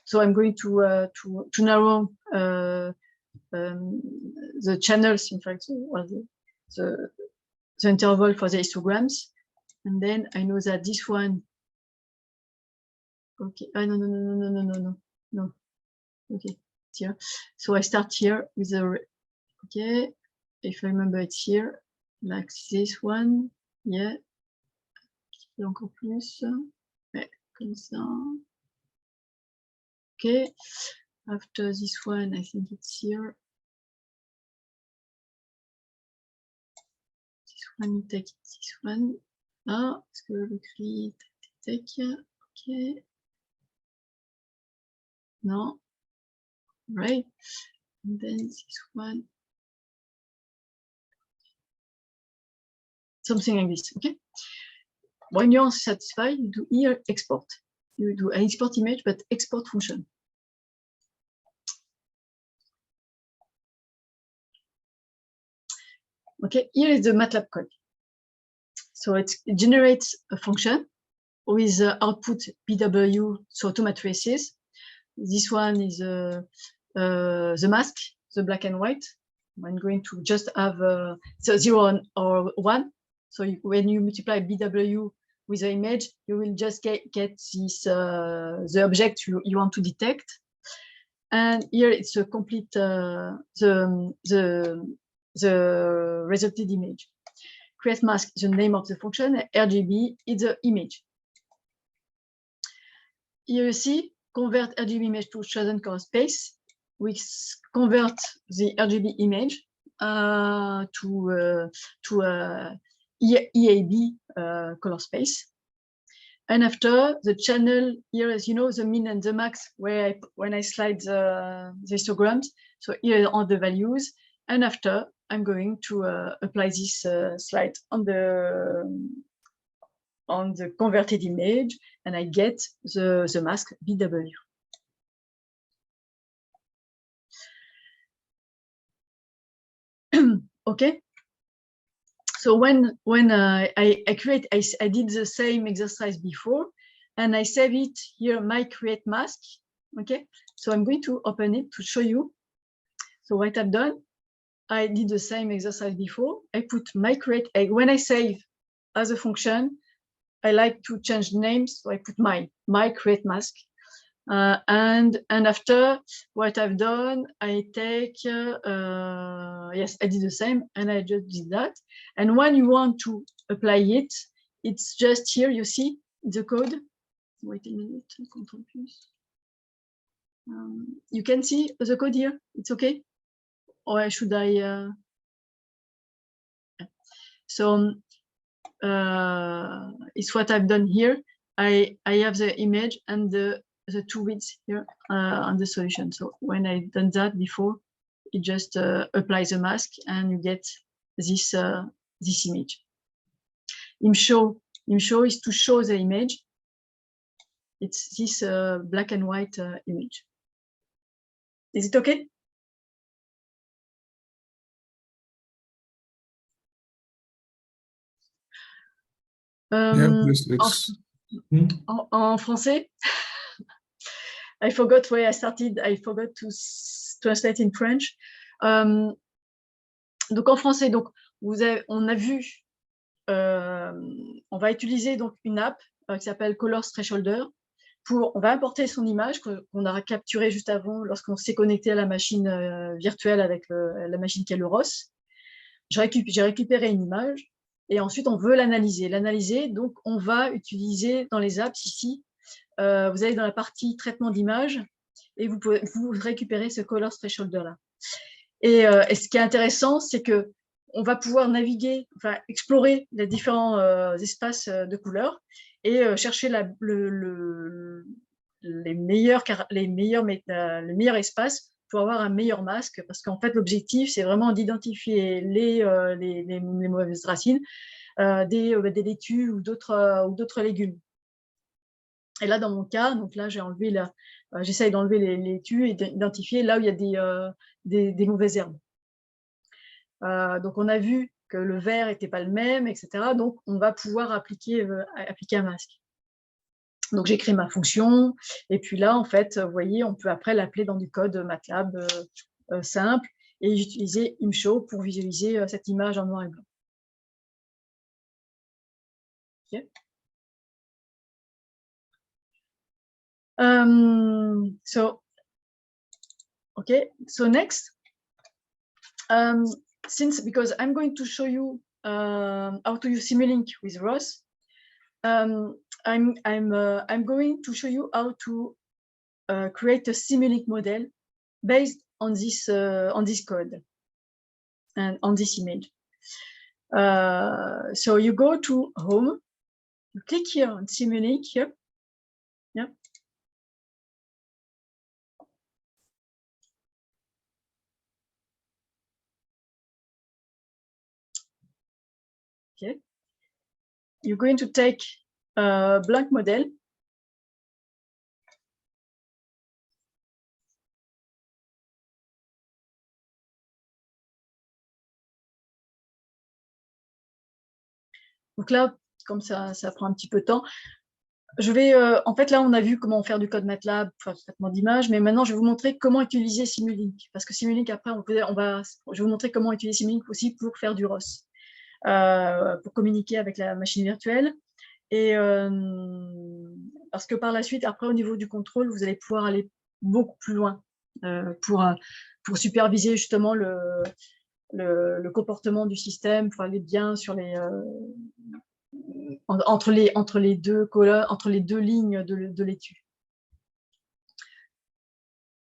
so I'm going to narrow the channels, in fact, the interval for the histograms. And then I know that this one, okay, no. Okay, it's here. So I start here with the, okay, if I remember it's here, like this one, yeah. Encore plus, ouais, comme ça. Okay, after this one, I think it's here. This one, you take this one. Ah, est-ce que le cri, ok. No, right. And then this one. Something like this, okay? When you're satisfied, you do here export. You do an export image, but export function. Okay, here is the MATLAB code. So it generates a function with output BW, so two matrices. This one is the mask, the black and white. I'm going to just have so 0 or 1. So when you multiply BW with the image, you will just get this the object you want to detect. And here it's a complete the resulted image. Create mask is the name of the function. RGB is the image. Here you see convert RGB image to chosen color space. We convert the RGB image to EAB color space. And after the channel here, as you know, the min and the max, where when I slide the histograms, so here are the values. And after, I'm going to apply this slide on the converted image, and I get the mask BW. Okay. So when I did the same exercise before, and I save it here, my create mask. Okay. So I'm going to open it to show you. So what I've done, I did the same exercise before. I put my create egg. When I save as a function, I like to change names. So I put my create mask. And after what I've done, I take, yes, I did the same, and I just did that. And when you want to apply it, it's just here, you see the code. Wait a minute, Control plus. You can see the code here, it's okay? Or should I? So it's what I've done here. I have the image and the two widths here on the solution. So when I've done that before, it just applies a mask and you get this this image. ImShow is to show the image. It's this black and white image. Is it okay? En français, I forgot where I started. I forgot to translate in French. Donc en français, donc on a vu, on va utiliser donc une app qui s'appelle Color Thresholder. On va importer son image qu'on a capturée juste avant lorsqu'on s'est connecté à la machine virtuelle avec la machine qui est le ROS. J'ai récupéré une image et ensuite on veut l'analyser. Donc on va utiliser dans les apps ici, vous allez dans la partie traitement d'image et vous récupérez ce Color Thresholder là. Et ce qui est intéressant, c'est que on va pouvoir naviguer, enfin explorer les différents espaces de couleurs et chercher le meilleur espace pour avoir un meilleur masque, parce qu'en fait l'objectif c'est vraiment d'identifier les mauvaises racines des laitues ou d'autres légumes. Et là dans mon cas, donc là j'ai enlevé j'essaye d'enlever les laitues et d'identifier là où il y a des mauvaises herbes. Donc on a vu que le vert n'était pas le même, etc. Donc on va pouvoir appliquer un masque. Donc j'ai créé ma fonction, et puis là en fait, vous voyez, on peut après l'appeler dans du code MATLAB simple, et j'utilisais ImShow pour visualiser cette image en noir et blanc. Okay. So next, because I'm going to show you how to use Simulink with ROS, I'm going to show you how to create a Simulink model based on this code and on this image. So you go to Home, you click here on Simulink here. Yeah. Okay. You're going to take a blank model. Donc là, comme ça prend un petit peu de temps, je vais, en fait, là, on a vu comment faire du code MATLAB, faire du traitement d'image, mais maintenant, je vais vous montrer comment utiliser Simulink. Parce que Simulink, après, je vais vous montrer comment utiliser Simulink aussi pour faire du ROS, pour communiquer avec la machine virtuelle. Et parce que par la suite, après, au niveau du contrôle, vous allez pouvoir aller beaucoup plus loin pour superviser justement le comportement du système, pour aller bien sur les entre les deux lignes de l'étude.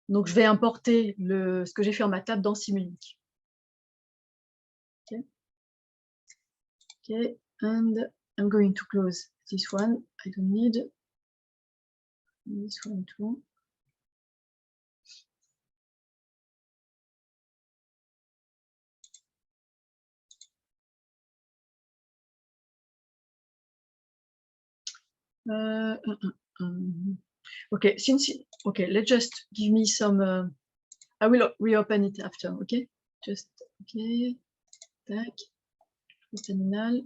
Donc je vais importer ce que j'ai fait en MATLAB dans Simulink. Okay, and I'm going to close this one. I don't need this one too. Okay, okay, let's just give me some. I will reopen it after. Okay, just okay. Tac. Terminal.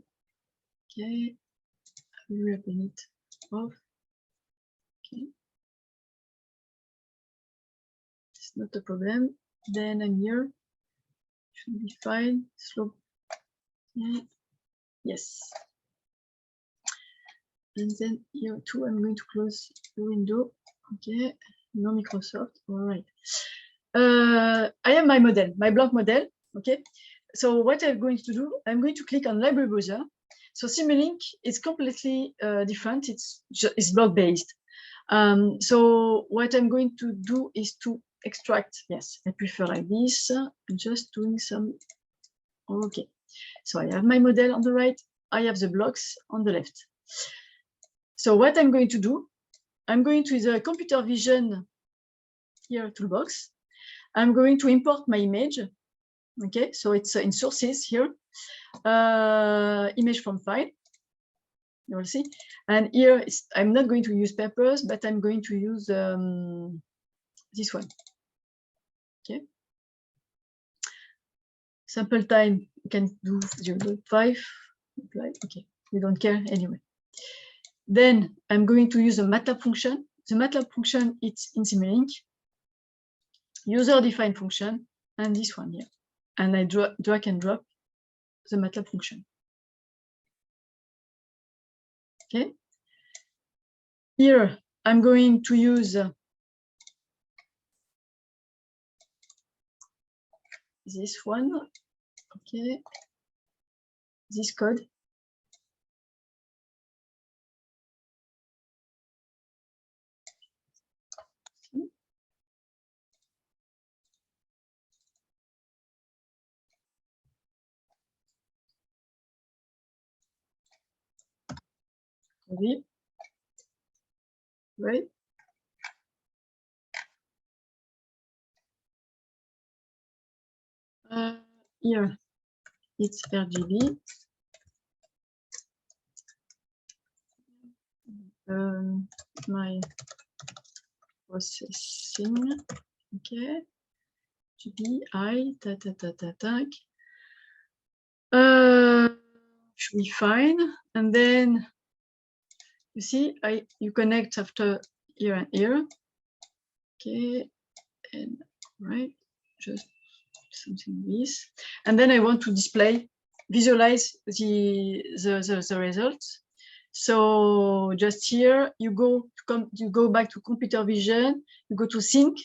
Okay. I will open it off. Okay. It's not a problem. Then I'm here. Should be fine. Slope. Okay. Yes. And then here too, I'm going to close the window. Okay. No Microsoft. All right. I have my model, my blank model. Okay. So what I'm going to do, I'm going to click on Library Browser. So Simulink is completely different. It's block based. So what I'm going to do is to extract. Yes, I prefer like this. I'm just doing some. Okay. So I have my model on the right. I have the blocks on the left. So what I'm going to do, I'm going to the computer vision here toolbox. I'm going to import my image. Okay, so it's in sources here, image from file. You will see, and here I'm not going to use papers, but I'm going to use this one. Okay, sample time you can do 0.5. Okay, we don't care anyway. Then I'm going to use a MATLAB function. The MATLAB function it's in Simulink, user-defined function, and this one here. And I drag and drop the MATLAB function. Okay. Here I'm going to use this one. Okay. This code. Right. Here it's RGB. My processing. Okay. GBI. Should be fine. And then you see, you connect after here and here. Okay, and right, just something like this. And then I want to visualize the results. So just here, you go back to computer vision, you go to sync,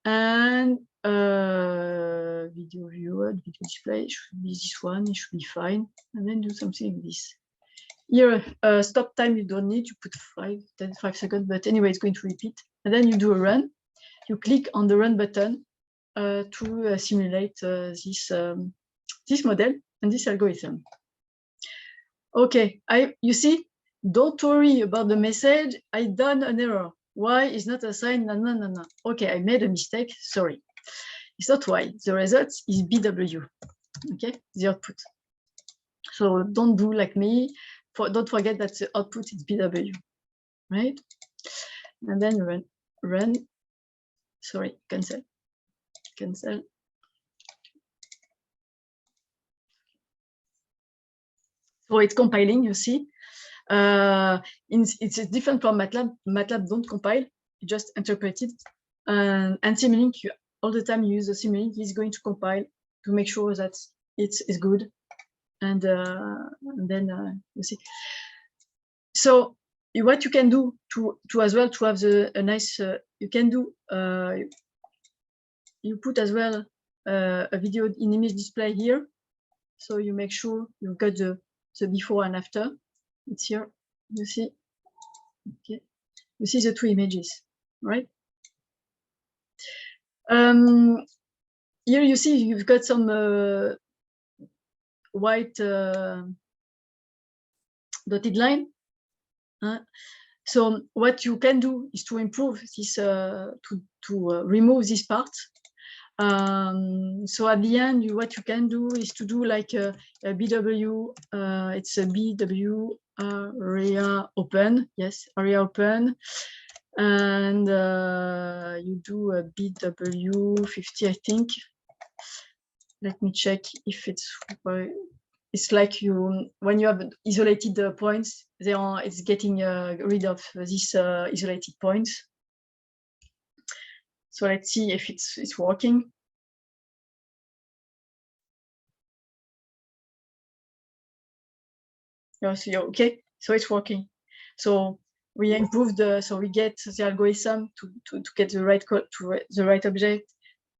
and video viewer, video display, it should be this one, it should be fine. And then do something like this. Here, stop time you don't need, you put 5 seconds, but anyway, it's going to repeat. And then you do a run. You click on the run button to simulate this model and this algorithm. Okay, you see, don't worry about the message. I done an error. Y is not assigned. No. Okay, I made a mistake. Sorry. It's not Y. The result is BW. Okay, the output. So don't do like me. Don't forget that the output is BW, right? And then run. Sorry, cancel. So it's compiling, you see. It's different from MATLAB. MATLAB don't compile, you just interpret it. And Simulink, all the time you use the Simulink, is going to compile to make sure that it's good. And then you see. So what you can do to as well to have a nice, you can do, you put as well a video in image display here. So you make sure you've got the before and after. It's here, you see. Okay, you see the two images, right? Here you see you've got some white dotted line. So what you can do is to improve this, to remove this part. So at the end, what you can do is to do like a BW, it's a BW area open, yes, area open, and you do a BW 50, I think. let me check if it's like when you have isolated points, it's getting rid of these isolated points. So let's see if it's working. Okay, so it's working. So we improved so we get the algorithm to get the right code to the right object.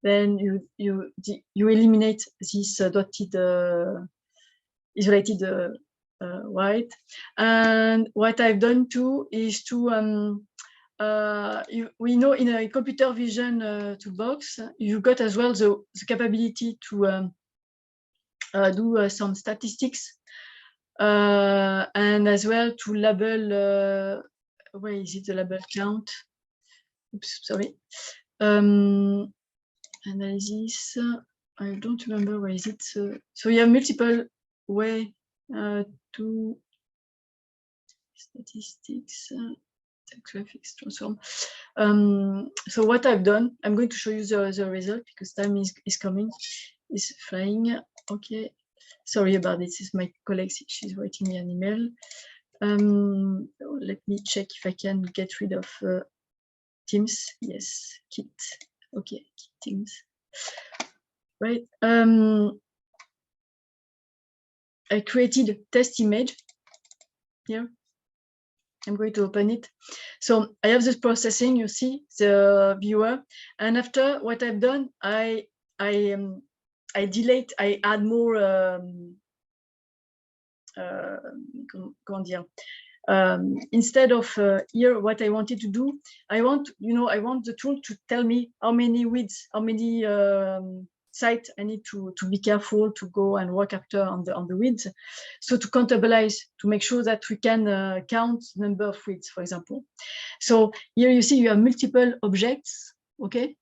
Then you eliminate this dotted isolated white. And what I've done too is to we know in a computer vision toolbox you got as well the capability to do some statistics. And as well to label, where is it, the label count? Oops, sorry. Analysis, I don't remember where is it. So you have multiple way to statistics, graphics transform. So what I've done, I'm going to show you the result because time is coming, is flying. Okay. Sorry about this. Is my colleague, she's writing me an email. Let me check if I can get rid of Teams. Yes, Kit. Okay, Kit Teams. Right. I created test image here. I'm going to open it. So I have this processing, you see, the viewer. And after what I've done, I delete, I add more, comment dire, instead of here, what I wanted to do, I want the tool to tell me how many widths, how many sites I need to be careful to go and work after on the widths. So to countabilize, to make sure that we can count number of widths, for example. So here you see you have multiple objects, okay?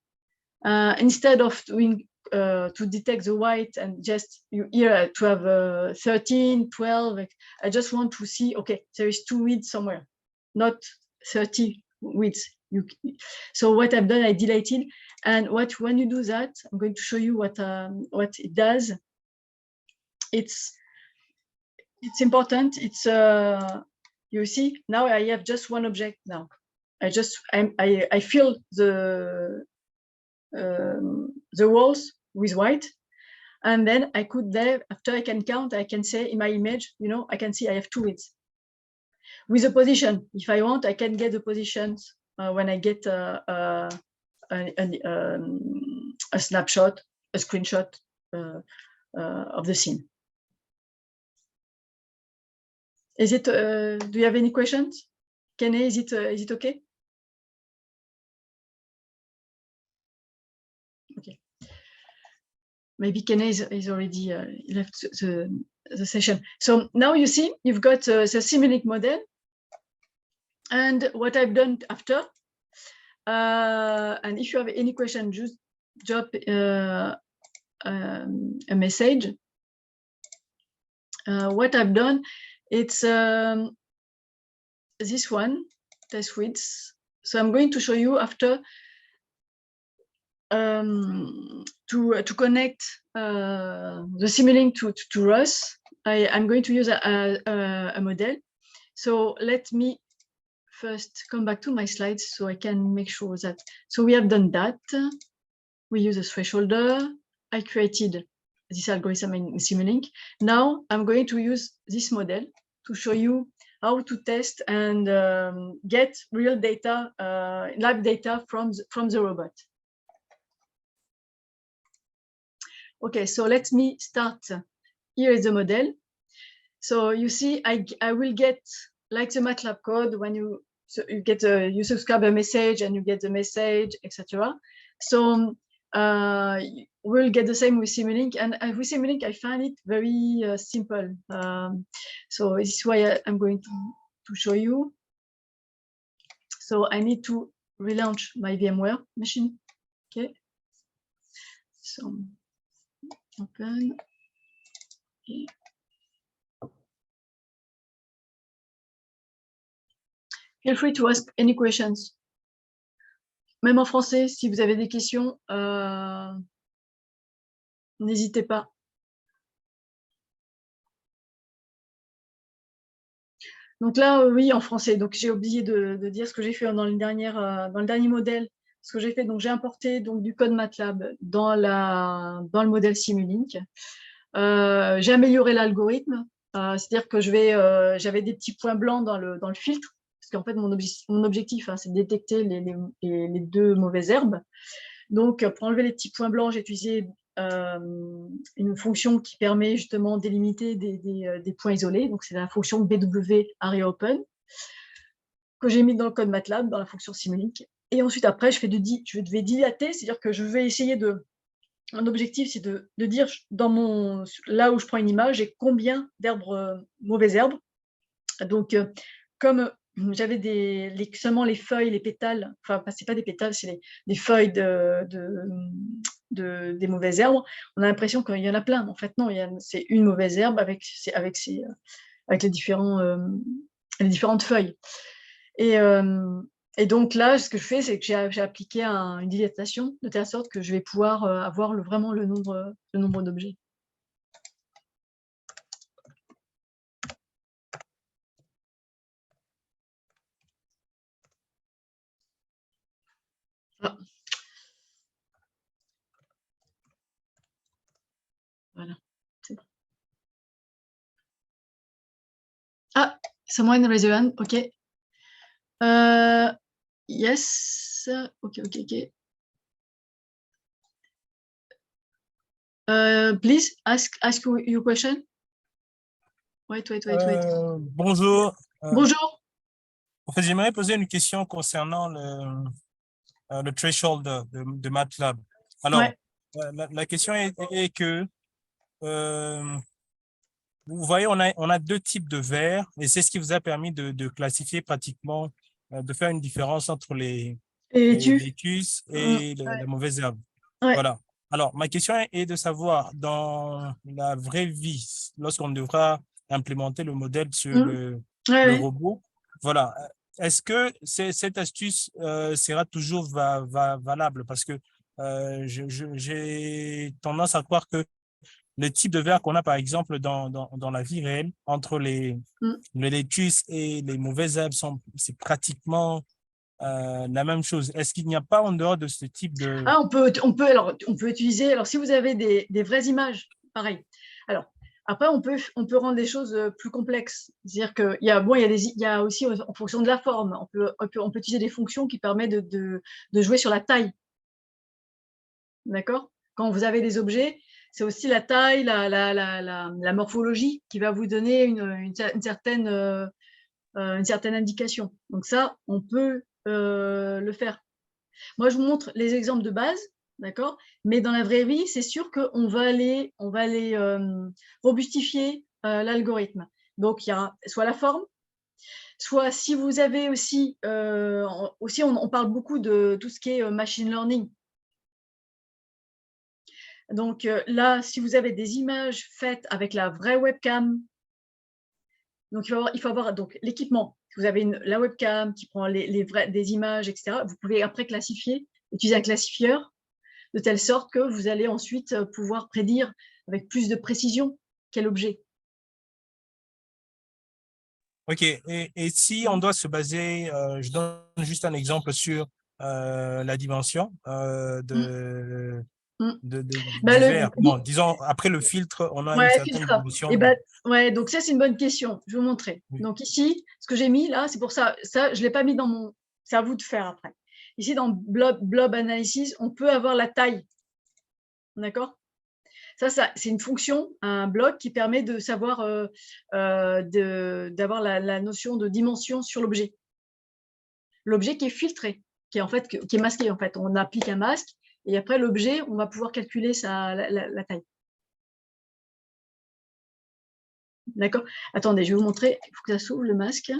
Instead of doing to detect the white and just here to have 13, 12, I just want to see, okay, there is 2 widths somewhere, not 30 widths. So what I've done, I deleted. And when you do that, I'm going to show you what it does. It's important. It's you see now I have just one object now. I fill the walls with white, and then I could there, after I can count, I can say in my image, I can see I have 2 widths. With a position, if I want, I can get the positions when I get a snapshot, a screenshot of the scene. Is it? Do you have any questions? Kene, is it okay? Okay. Maybe Kene is already left the session. So now you see you've got the Simulink model, and what I've done after. And if you have any question, just drop a message. What I've done, it's this one, test widths. So I'm going to show you after to connect the Simulink to ROS. I'm going to use a model. So let me first come back to my slides so I can make sure that. So we have done that. We use a thresholder. I created this algorithm in Simulink. Now I'm going to use this model to show you how to test and get real data, live data from the robot. Okay, so let me start. Here is the model. So you see, I will get, like the MATLAB code, when you get you subscribe a message and you get the message, etc. So we'll get the same with Simulink, and with Simulink I find it very simple. So this is why I'm going to show you. So I need to relaunch my VMware machine. Okay. So open. Okay. Feel free to ask any questions. Même en français, si vous avez des questions, n'hésitez pas. Donc là, oui, en français. Donc j'ai oublié de dire ce que j'ai fait dans le dernier modèle. Ce que j'ai fait, donc j'ai importé donc du code MATLAB dans le modèle Simulink. J'ai amélioré l'algorithme, c'est-à-dire que j'avais des petits points blancs dans le filtre, parce qu'en fait mon objectif, hein, c'est de détecter les deux mauvaises herbes. Donc pour enlever les petits points blancs, j'ai utilisé une fonction qui permet justement de délimiter des points isolés. Donc c'est la fonction BW area open que j'ai mis dans le code MATLAB, dans la fonction Simulink. Et ensuite après, je vais dilater, c'est-à-dire que je vais essayer un objectif, c'est de dire là où je prends une image, j'ai combien d'herbes, mauvaises herbes. Donc, comme j'avais seulement les feuilles, les pétales, enfin, c'est pas des pétales, c'est des feuilles des mauvaises herbes, on a l'impression qu'il y en a plein. En fait, non, c'est une mauvaise herbe avec les différentes feuilles. Et donc là, ce que je fais, c'est que j'ai appliqué une dilatation de telle sorte que je vais pouvoir avoir vraiment le nombre d'objets. Ah. Voilà, c'est bon. Ah, someone raise your hand, ok. Yes, ok. Please ask your question. Wait. Bonjour. Bonjour. En fait, j'aimerais poser une question concernant le threshold de MATLAB. Alors, Ouais. la question est que, vous voyez, on a deux types de verres et c'est ce qui vous a permis de classifier pratiquement, de faire une différence entre les tus et les mauvaises herbes. Ouais. Voilà. Alors, ma question est de savoir, dans la vraie vie, lorsqu'on devra implémenter le modèle sur le robot, voilà, est-ce que cette astuce sera toujours valable? Parce que j'ai tendance à croire que le type de verre qu'on a, par exemple, dans la vie réelle, entre les laitus et les mauvaises herbes, c'est pratiquement la même chose. Est-ce qu'il n'y a pas en dehors de ce type de… Ah, on peut utiliser, alors si vous avez des vraies images, pareil. Alors, après, on peut rendre des choses plus complexes. C'est-à-dire qu'il y a aussi, en fonction de la forme, on peut utiliser des fonctions qui permettent de jouer sur la taille. D'accord? Quand vous avez des objets, c'est aussi la taille, la morphologie qui va vous donner une certaine indication. Donc ça, on peut le faire. Moi, je vous montre les exemples de base, d'accord? Mais dans la vraie vie, c'est sûr qu'on va aller robustifier l'algorithme. Donc, il y a soit la forme, soit si vous avez aussi, on parle beaucoup de tout ce qui est machine learning. Donc là, si vous avez des images faites avec la vraie webcam, donc il faut avoir donc l'équipement. Si vous avez la webcam qui prend des images, etc., vous pouvez après utiliser un classifieur de telle sorte que vous allez ensuite pouvoir prédire avec plus de précision quel objet. OK. Et si on doit se baser, je donne juste un exemple sur la dimension du verre. Bon, disons, après le filtre, on a une certaine dimension. Donc ça, c'est une bonne question. Je vais vous montrer. Oui. Donc ici, ce que j'ai mis là, c'est pour ça, je ne l'ai pas mis dans mon… C'est à vous de faire après. Ici, dans Blob Analysis, on peut avoir la taille. D'accord? Ça c'est une fonction, un bloc qui permet de savoir, d'avoir la notion de dimension sur l'objet. L'objet qui est filtré, qui est masqué. En fait, on applique un masque et après l'objet, on va pouvoir calculer la taille. D'accord? Attendez, je vais vous montrer. Il faut que ça s'ouvre le masque.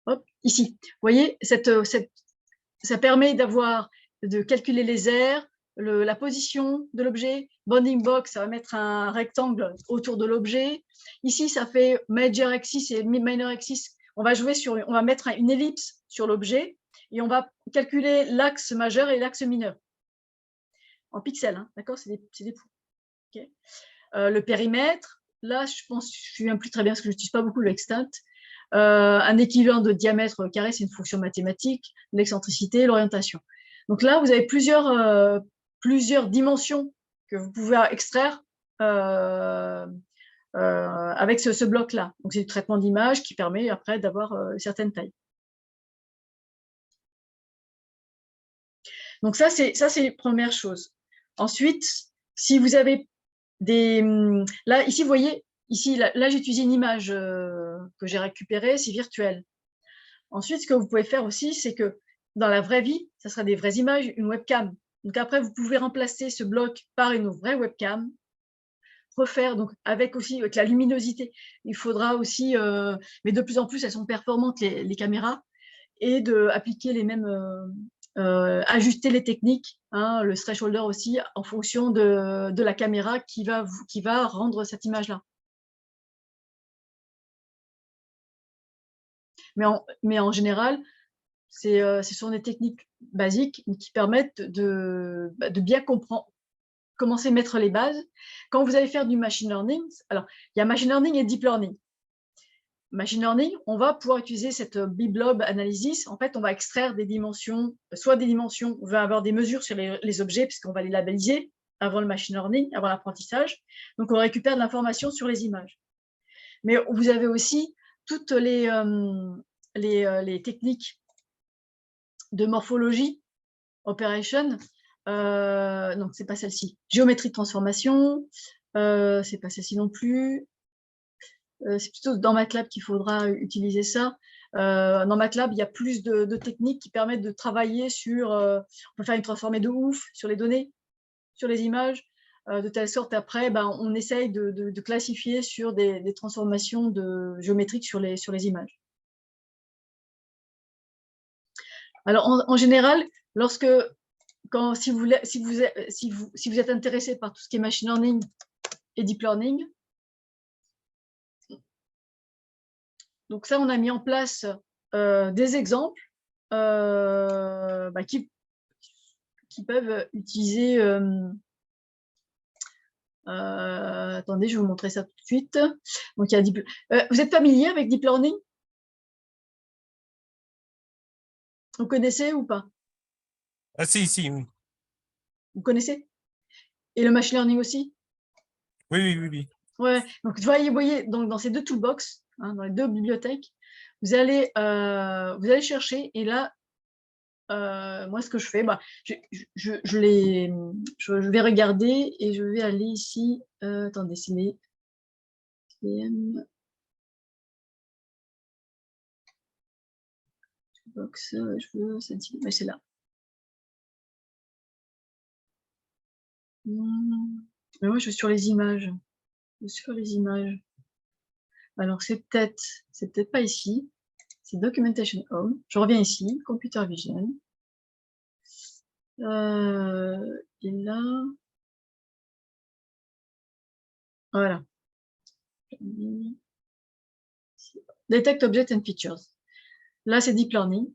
Hop, ici. Vous voyez, ça permet de calculer les aires, la position de l'objet. Bounding box, ça va mettre un rectangle autour de l'objet. Ici, ça fait major axis et minor axis. On va mettre une ellipse sur l'objet et on va calculer l'axe majeur et l'axe mineur. En pixels, hein, d'accord? C'est des points. Okay. Le périmètre, là, je pense, je ne me souviens plus très bien parce que je n'utilise pas beaucoup l'extent. Un équivalent de diamètre carré, c'est une fonction mathématique, l'excentricité, l'orientation. Donc là, vous avez plusieurs dimensions que vous pouvez extraire avec ce bloc-là. Donc c'est du traitement d'image qui permet après d'avoir certaines tailles. Donc ça, c'est les premières choses. Ensuite, si vous avez des... Là, ici, vous voyez, ici, là j'ai utilisé une image que j'ai récupérée, c'est virtuel. Ensuite, ce que vous pouvez faire aussi, c'est que dans la vraie vie, ça sera des vraies images, une webcam. Donc après, vous pouvez remplacer ce bloc par une vraie webcam, refaire, donc avec la luminosité. Il faudra aussi, mais de plus en plus, elles sont performantes, les caméras, et d'appliquer les mêmes... ajuster les techniques, hein, le thresholder aussi, en fonction de la caméra qui va rendre cette image-là. Mais en général, ce sont des techniques basiques qui permettent de bien comprendre, commencer à mettre les bases. Quand vous allez faire du machine learning, alors il y a machine learning et deep learning. Machine learning, on va pouvoir utiliser cette biblob analysis. En fait, on va extraire des dimensions, soit des dimensions, on va avoir des mesures sur les objets, puisqu'on va les labelliser avant le machine learning, avant l'apprentissage. Donc, on récupère de l'information sur les images. Mais vous avez aussi toutes les techniques de morphologie, operation. Non, c'est pas celle-ci. Géométrie de transformation, c'est pas celle-ci non plus. C'est plutôt dans MATLAB qu'il faudra utiliser ça. Dans MATLAB, il y a plus de techniques qui permettent de travailler sur... on peut faire une transformée de ouf sur les données, sur les images, de telle sorte après, on essaye de classifier sur des transformations géométriques sur les images. Alors, en général, si vous êtes intéressé par tout ce qui est machine learning et deep learning, donc ça, on a mis en place des exemples qui peuvent utiliser... attendez, je vais vous montrer ça tout de suite. Donc, il y a vous êtes familier avec deep learning? Vous connaissez ou pas? Ah, si, oui. Vous connaissez? Et le machine learning aussi? Oui. Ouais, donc vous voyez donc, dans ces deux toolbox, hein, dans les deux bibliothèques, vous allez chercher, et là, moi, ce que je fais, je vais regarder et je vais aller ici. Attendez, c'est les box, c'est là. Mais moi, je suis sur les images. Alors, c'est peut-être pas ici. C'est Documentation Home. Je reviens ici, Computer Vision. Et là, voilà. Detect Objects and Features. Là, c'est Deep Learning.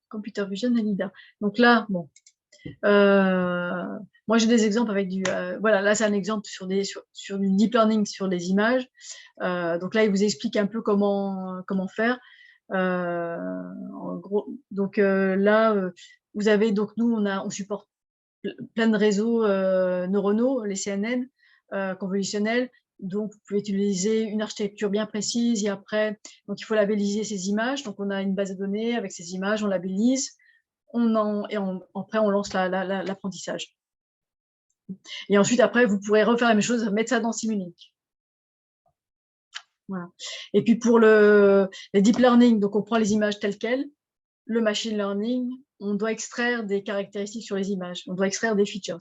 Computer Vision et LIDAR. Donc là, bon. Moi, j'ai des exemples avec du... voilà, là, c'est un exemple sur du Deep Learning sur des images. Donc là, il vous explique un peu comment faire. En gros, donc là, vous avez... Donc nous, on supporte plein de réseaux neuronaux, les CNN, convolutionnels. Donc, vous pouvez utiliser une architecture bien précise et après, donc il faut labelliser ces images. Donc, on a une base de données avec ces images, on labellise, après, on lance l'apprentissage. Et ensuite, après, vous pourrez refaire la même chose, mettre ça dans Simulink. Voilà. Et puis, pour les deep learning, donc on prend les images telles quelles. Le machine learning, on doit extraire des caractéristiques sur les images, on doit extraire des features.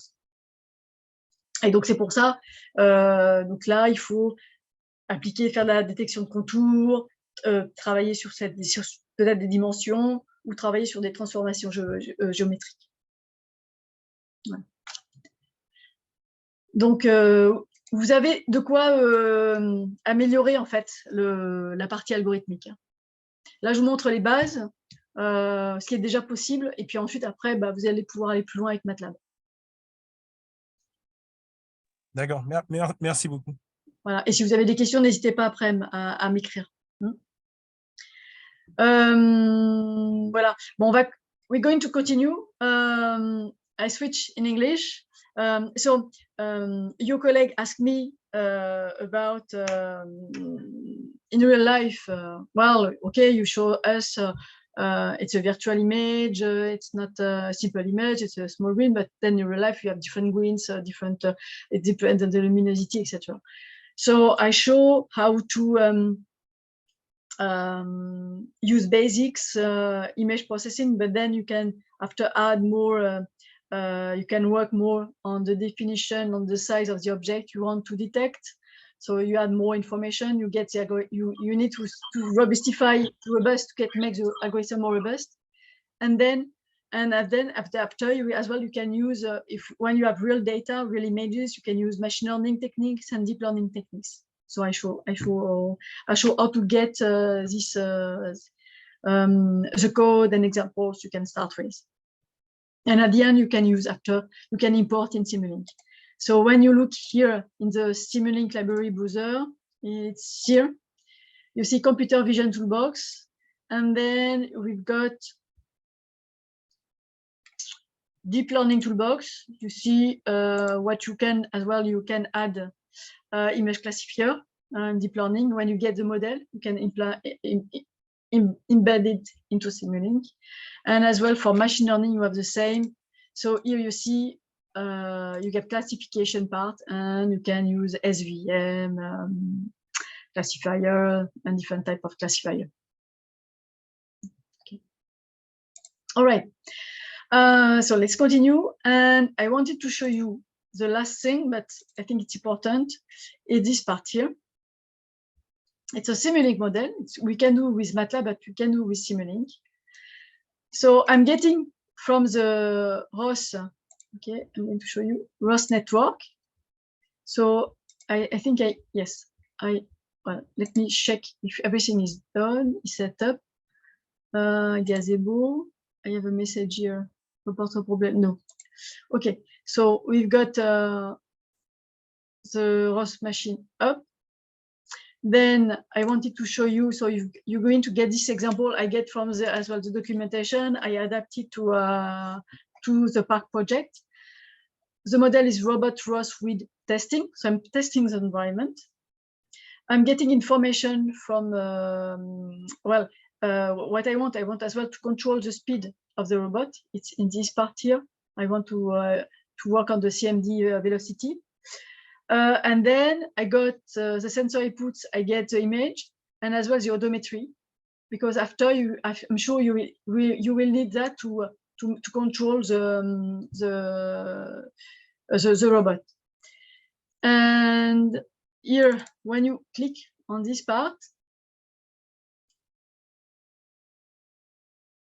Et donc, c'est pour ça, donc là, il faut faire de la détection de contours, travailler sur peut-être des dimensions ou travailler sur des transformations géométriques. Voilà. Donc, vous avez de quoi améliorer en fait la partie algorithmique. Là, je vous montre les bases, ce qui est déjà possible, et puis ensuite, après, vous allez pouvoir aller plus loin avec MATLAB. D'accord, merci beaucoup. Voilà. Et si vous avez des questions, n'hésitez pas après à m'écrire. Voilà. Bon, we're going to continue. I switch in English. So your colleague asked me about in real life. Well, okay, you show us it's a virtual image. It's not a simple image. It's a small green, but then in real life you have different greens, it depends on the luminosity, etc. So I show how to use basics image processing, but then you can after add more. You can work more on the definition, on the size of the object you want to detect. So you add more information. You get the you need to robust to make the algorithm more robust, and then after you as well you can use when you have real data, real images, you can use machine learning techniques and deep learning techniques. So I show how to get this the code and examples you can start with. And at the end, you can import in Simulink. So when you look here in the Simulink library browser, it's here. You see computer vision toolbox, and then we've got deep learning toolbox. You see what you can as well. You can add image classifier and deep learning. When you get the model, you can embed it into Simulink. And as well for machine learning, you have the same. So here you see you get classification part, and you can use SVM classifier and different type of classifier. Okay. All right. So let's continue. And I wanted to show you the last thing, but I think it's important, is this part here. It's a Simulink model. We can do with MATLAB, but we can do with Simulink. So I'm getting from the ROS, okay, I'm going to show you ROS network. So I think well, let me check if everything is done, is set up. Gazebo, I have a message here, report a problem, no. Okay, so we've got the ROS machine up. Then I wanted to show you, so you're going to get this example I get from as well the documentation. I adapted to the Park project. The model is robot ROS with testing, so I'm testing the environment. I'm getting information from what I want as well to control the speed of the robot. It's in this part here. I want to work on the CMD velocity. And then I got the sensor inputs, I get the image and as well the odometry, because after I'm sure you will need that to control the robot. And here, when you click on this part,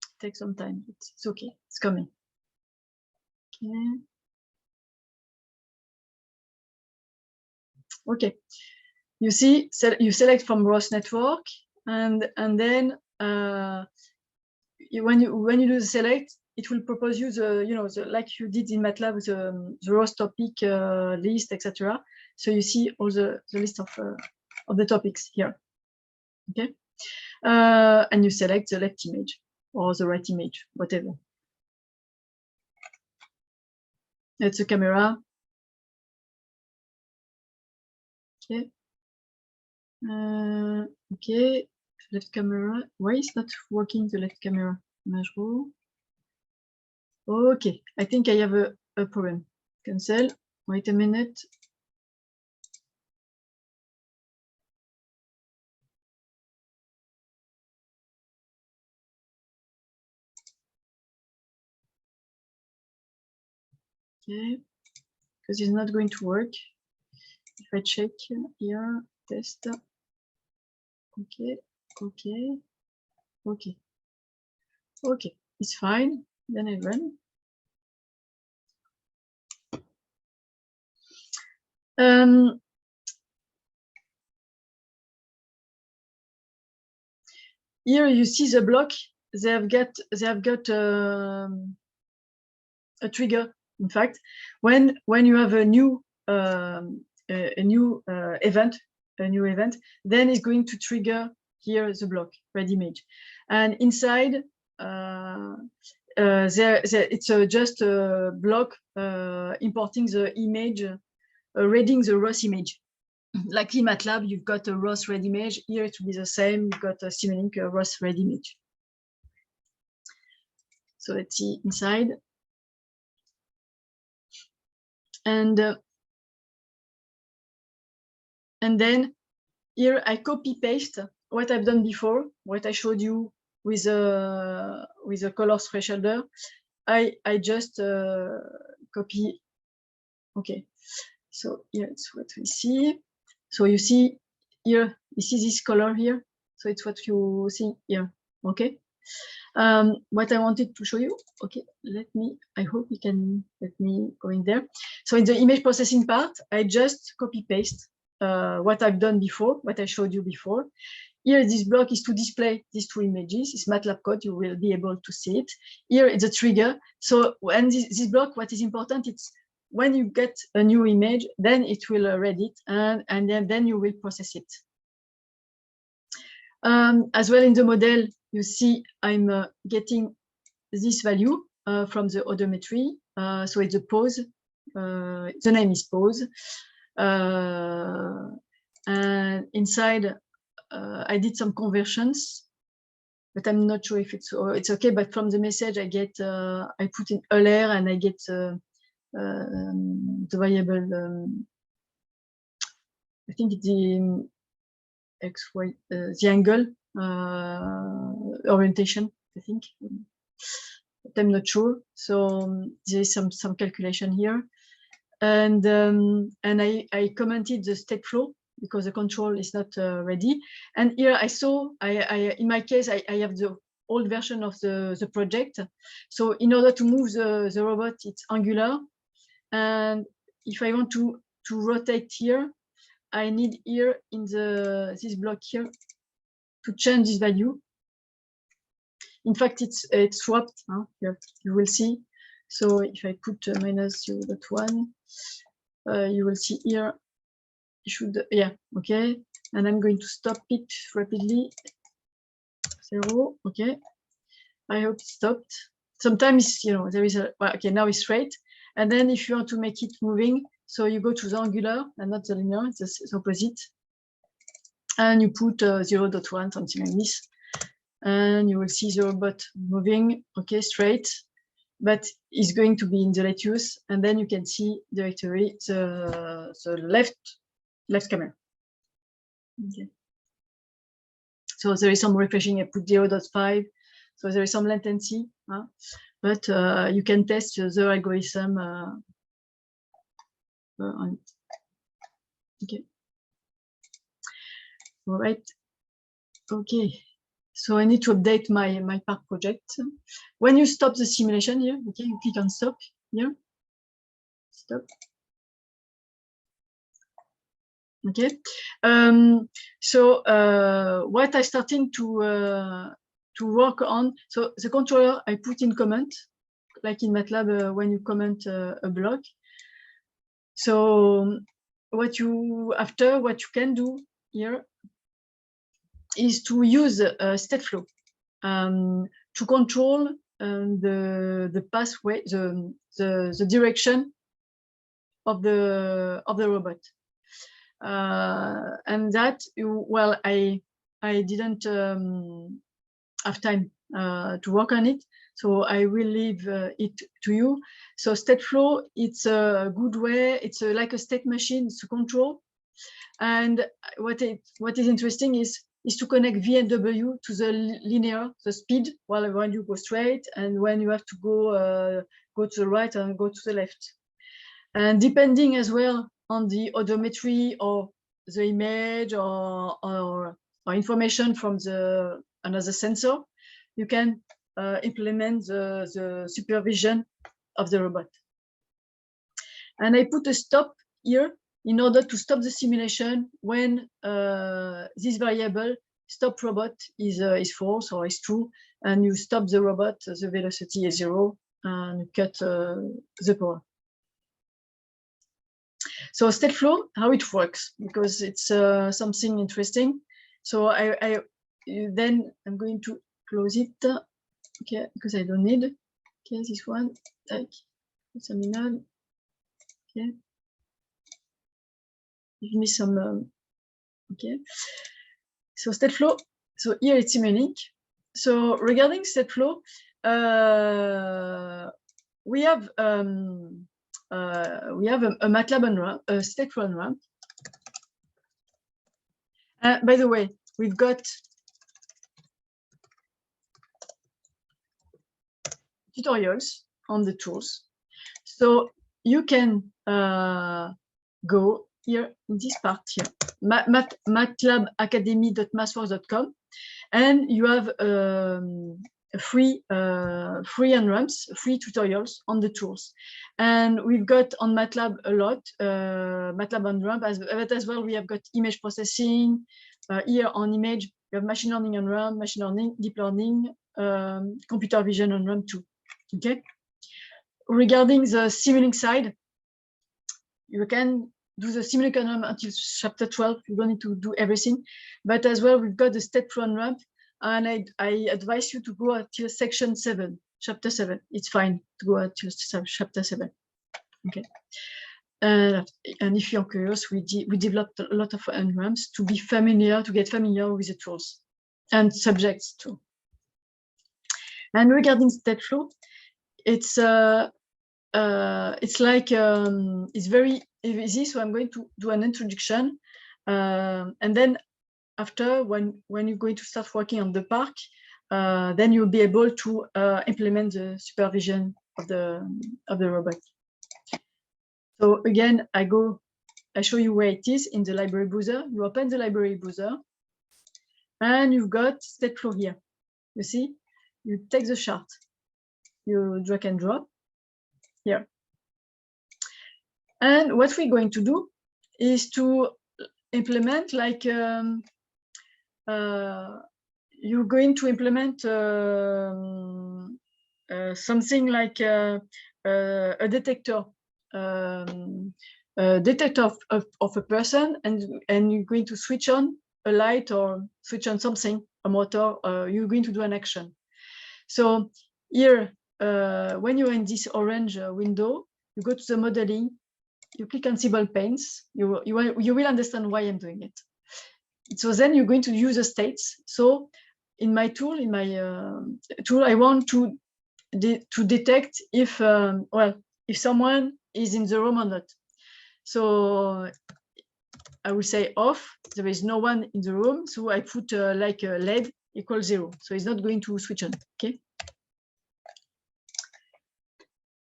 it takes some time. It's okay, it's coming. Okay. Okay, you see, you select from ROS network, and then when you do the select, it will propose you the like you did in MATLAB the ROS topic list, etc. So you see all the list of the topics here. Okay, and you select the left image or the right image, whatever. It's a camera. Okay. Okay, left camera. Why is not working the left camera? Okay, I think I have a problem. Cancel. Wait a minute. Okay, because it's not going to work. If I check here, test. Okay, okay, okay, okay, it's fine. Then I run. Here you see the block. They have got a trigger. In fact, when you have a new a new event, then it's going to trigger here the block red image, and inside it's just a block importing the image, reading the ROS image. Like in MATLAB, you've got a ROS red image. Here it will be the same. You've got a Simulink ROS red image. So let's see inside. And then here I copy paste what I've done before, what I showed you with a color thresholder. I just copy. Okay, so here's what we see. So you see here, you see this color here. So it's what you see here. Okay. What I wanted to show you. Okay, I hope you can let me go in there. So in the image processing part, I just copy paste what I've done before, what I showed you before. Here, this block is to display these two images. It's MATLAB code. You will be able to see it. Here, it's a trigger. So when this block, what is important, it's when you get a new image, then it will read it, and then you will process it. As well in the model, you see I'm getting this value from the odometry. So it's a pose. The name is pose. And inside, I did some conversions, but I'm not sure if it's okay. But from the message, I get I put in Euler and I get the variable. I think it's the X, Y, the angle orientation, I think, but I'm not sure. So there is some calculation here, and I commented the state flow because the control is not ready. And here I saw, in my case, I have the old version of the project. So in order to move the robot, it's angular, and if I want to rotate here, I need here in this block here to change this value. In fact, it's swapped. Huh? You will see. So if I put -0.1, you will see here. Okay. And I'm going to stop it rapidly. 0. Okay. I hope it stopped. Sometimes there is okay, now it's straight. And then if you want to make it moving, so you go to the angular and not the linear, it's the opposite. And you put 0.1, something like this. And you will see the robot moving, okay, straight, but it's going to be in the lattice. And then you can see directly the left camera. Okay. So there is some refreshing. I put 0.5. So there is some latency, but you can test the algorithm on it. Okay. All right. Okay. So I need to update my park project. When you stop the simulation here, okay, you click on stop here. Stop. Okay. So what I starting to work on. So the controller I put in comment, like in MATLAB when you comment a block. So what you can do here is to use state flow to control the pathway, the direction of the robot, and that I didn't have time to work on it, so I will leave it to you. So state flow, it's a good way. It's like a state machine to control, and what is interesting is to connect V and W to the linear, the speed, when you go straight and when you have to go to the right and go to the left. And depending as well on the odometry or the image or information from another sensor, you can implement the supervision of the robot. And I put a stop here in order to stop the simulation when this variable stop robot is false or is true, and you stop the robot, the velocity is 0, and you cut the power. So state flow, how it works, because it's something interesting. So then I'm going to close it, okay, because I don't need, okay, this one, like, terminal, okay, give me some, okay. So state flow, so here it's Simulink. So regarding state flow, we have a MATLAB unramp, a state flow unramp. By the way, we've got tutorials on the tools, so you can go here in this part here, matlabacademy.mathworks.com, and you have free unramps, free tutorials on the tools. And we've got on MATLAB a lot, MATLAB unramp, as well we have got image processing. Here on image, we have machine learning unramp, machine learning, deep learning, computer vision unramp too. Okay. Regarding the Simulink side, you can do the Simulink unramp until chapter 12. You don't need to do everything, but as well we've got the state flow unramp, and I advise you to go until section 7, chapter 7. It's fine to go until chapter 7. Okay. And if you're curious, we developed a lot of unramps to be familiar, to get familiar with the tools and subjects too. And regarding state flow, it's like it's very easy. So I'm going to do an introduction, and then after, when you're going to start working on the park, then you'll be able to implement the supervision of the robot. So again, I show you where it is in the library browser. You open the library browser, and you've got state flow here. You see, you take the chart, you drag and drop here. And what we're going to do is to implement, like, you're going to implement something like a detector, detector of a person, and you're going to switch on a light or switch on something, a motor, you're going to do an action. So here, when you're in this orange window, you go to the modeling, you click on symbol panes, you will understand why I'm doing it. So then you're going to use the states. So in my tool, I want to detect if if someone is in the room or not. So I will say off, there is no one in the room, so I put like a LED equals 0, so it's not going to switch on. Okay,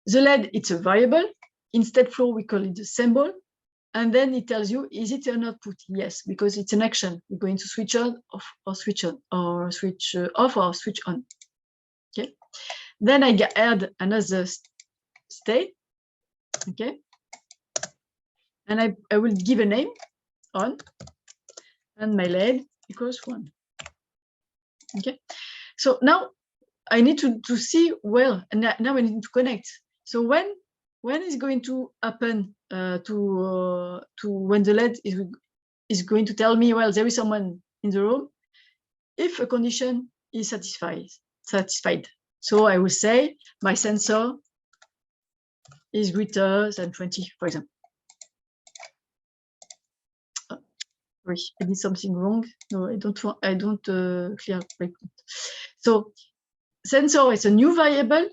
the LED, it's a variable. In state flow, we call it a symbol, and then it tells you, is it an output? Yes, because it's an action. We're going to switch on, off, or switch on, or switch off, or switch on. Okay, then I add another state. Okay, and I will give a name on, and my LED equals 1. Okay, so now I need to see, well, and now I need to connect. So when is going to happen to when the LED is going to tell me, well, there is someone in the room, if a condition is satisfied. So I will say my sensor is greater than 20, for example. Sorry, I did something wrong. No, I don't clear breakpoint. So sensor is a new variable,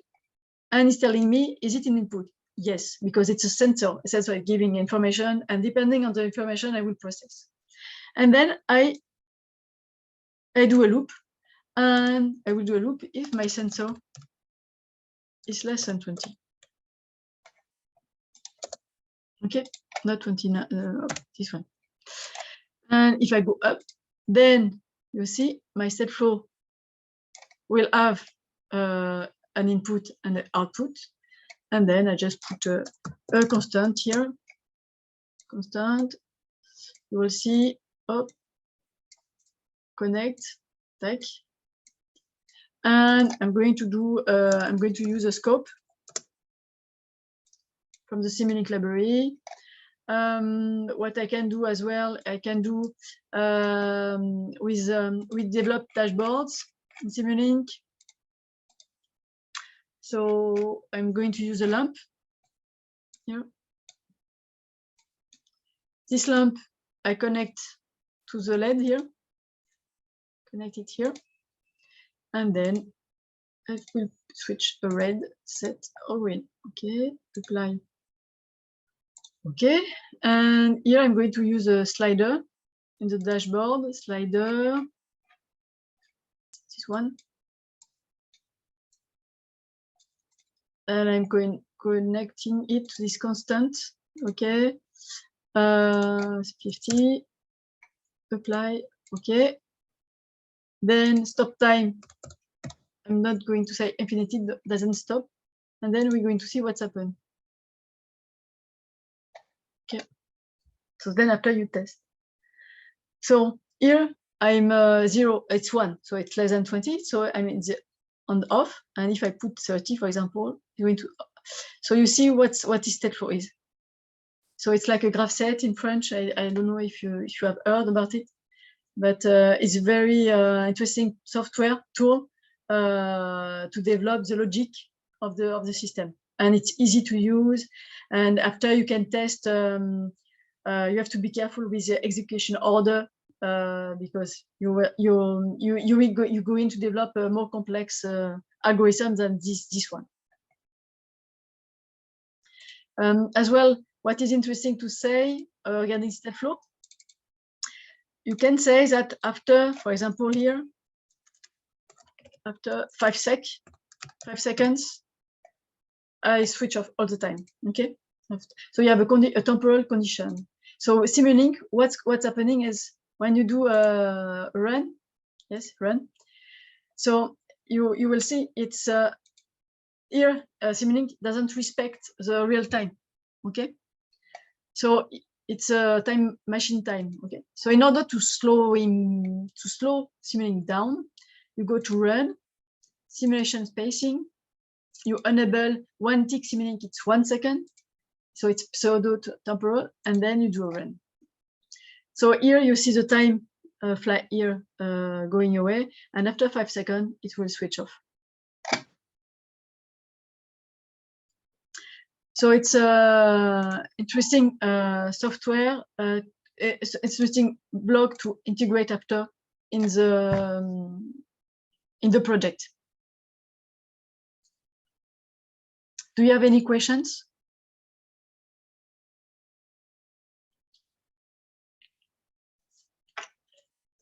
and it's telling me, is it an input? Yes, because it's a sensor. A sensor is giving information, and depending on the information, I will process. And then I do a loop, and I will do a loop if my sensor is less than 20. Okay, not 29, this one. And if I go up, then you see my state flow will have an input and an output. And then I just put a constant here. Constant. You will see, oh, connect, take. And I'm going to do, I'm going to use a scope from the Simulink library. what I can do as well, I can do with developed dashboards in Simulink. So I'm going to use a lamp here. This lamp I connect to the LED here, connect it here, and then I will switch a red, set or green. Okay, apply. Okay, and here I'm going to use a slider in the dashboard, slider, this one. And I'm connecting it to this constant. Okay, 50, apply. Okay, then stop time. I'm not going to say infinity, doesn't stop. And then we're going to see what's happened. Okay, so then after you test. So here I'm 0, it's 1, so it's less than 20. So I'm in the on off, and if I put 30, for example, you're going to. So you see what is stateflow is. So it's like a graph set in French. I don't know if you have heard about it, but it's a very interesting software tool to develop the logic of the system, and it's easy to use. And after you can test, you have to be careful with the execution order because you go in to develop a more complex algorithm than this one. As well, what is interesting to say regarding stateflow, you can say that after, for example, here, after 5 seconds, I switch off all the time. Okay, so you have a temporal condition. So Simulink, what's happening is when you do a run, yes, run. So you will see it's here Simulink doesn't respect the real time. Okay, so it's a time machine time. Okay, so in order to slow Simulink down, you go to run, simulation spacing, you enable 1 tick Simulink, it's 1 second, so it's pseudo temporal, and then you do a run. So here you see the time fly here going away, and after 5 seconds it will switch off. So it's interesting software, it's interesting block to integrate after in the project. Do you have any questions?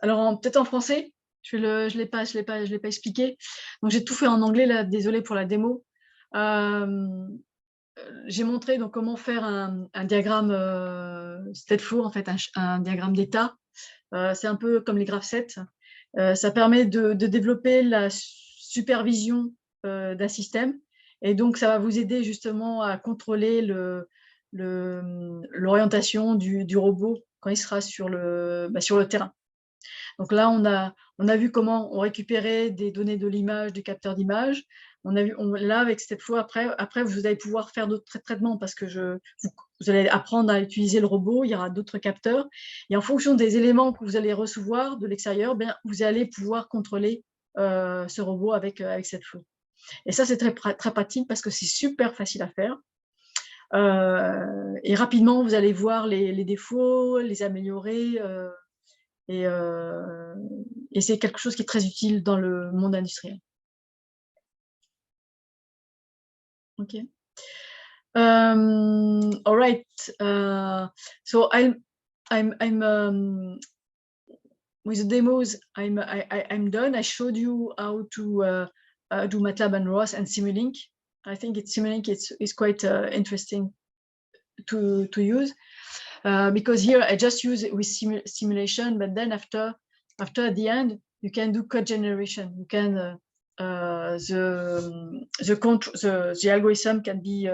Alors peut-être en français, je l'ai pas expliqué. Donc j'ai tout fait en anglais là, désolé pour la démo. J'ai montré donc comment faire un diagramme stateflow, en fait un diagramme d'état. C'est un peu comme les graph sets. Ça permet de développer la supervision d'un système, et donc ça va vous aider justement à contrôler l'orientation du robot quand il sera sur le terrain. Donc là, on a vu comment on récupérait des données de l'image, du capteur d'image. Là, avec stateflow, après, vous allez pouvoir faire d'autres traitements parce que vous allez apprendre à utiliser le robot, il y aura d'autres capteurs. Et en fonction des éléments que vous allez recevoir de l'extérieur, vous allez pouvoir contrôler ce robot avec stateflow. Et ça, c'est très pratique parce que c'est super facile à faire. Et rapidement, vous allez voir les défauts, les améliorer. Et c'est quelque chose qui est très utile dans le monde industriel. Ok. All right. So I'm with the demos. I'm done. I showed you how to do MATLAB and ROS and Simulink. I think Simulink is quite interesting to use. Because here I just use it with simulation, but then after at the end you can do code generation. You can the algorithm can be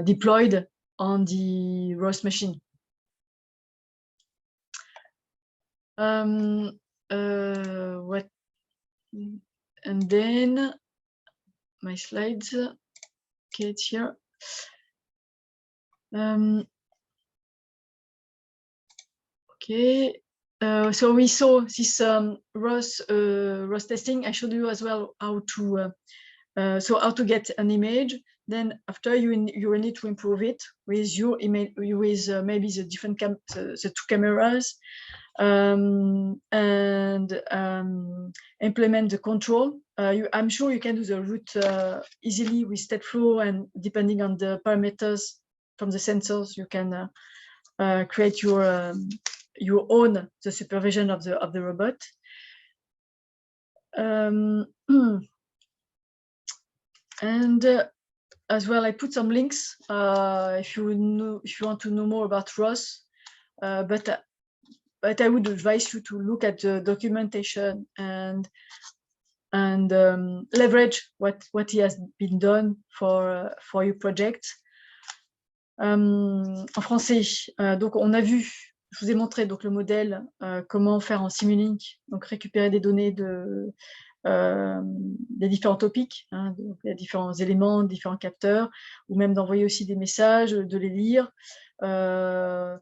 deployed on the ROS machine. What? And then my slides. Okay, it's here. Okay. So we saw this ROS testing. I showed you as well how to how to get an image. Then after you will need to improve it with your image, with maybe the different the two cameras, and implement the control. I'm sure you can do the route easily with Stateflow, and depending on the parameters from the sensors, you can create your own the supervision of the robot. And as well, I put some links if you want to know more about ROS. But I would advise you to look at the documentation and leverage what has been done for your project. En français, donc on a vu, je vous ai montré donc le modèle, comment faire en Simulink, donc récupérer des données des différents topics, hein, donc il y a différents éléments, différents capteurs, ou même d'envoyer aussi des messages, de les lire. En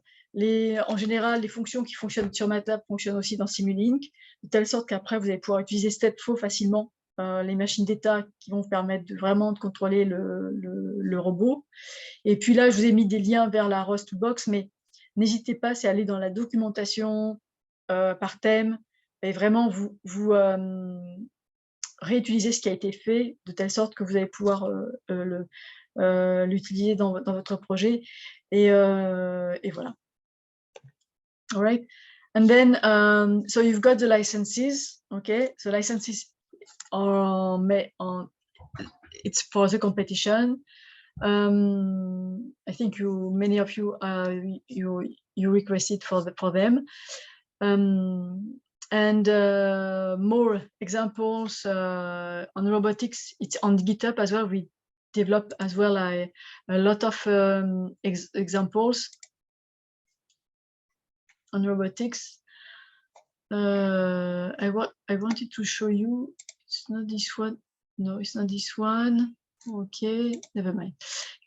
général, les fonctions qui fonctionnent sur MATLAB fonctionnent aussi dans Simulink, de telle sorte qu'après, vous allez pouvoir utiliser Stateflow facilement, les machines d'état qui vont vous permettre vraiment de contrôler le robot. Et puis là, je vous ai mis des liens vers la ROS Toolbox, mais n'hésitez pas, c'est aller dans la documentation par thème, et vraiment vous réutiliser ce qui a été fait, de telle sorte que vous allez pouvoir l'utiliser dans votre projet. Et voilà. All right. And then, so you've got the licenses, okay? So licenses are it's for the competition. I think many of you you requested for them. And more examples on robotics. It's on GitHub as well. We developed as well a lot of examples on robotics. I wanted to show you. It's not this one. No, it's not this one. Okay, never mind.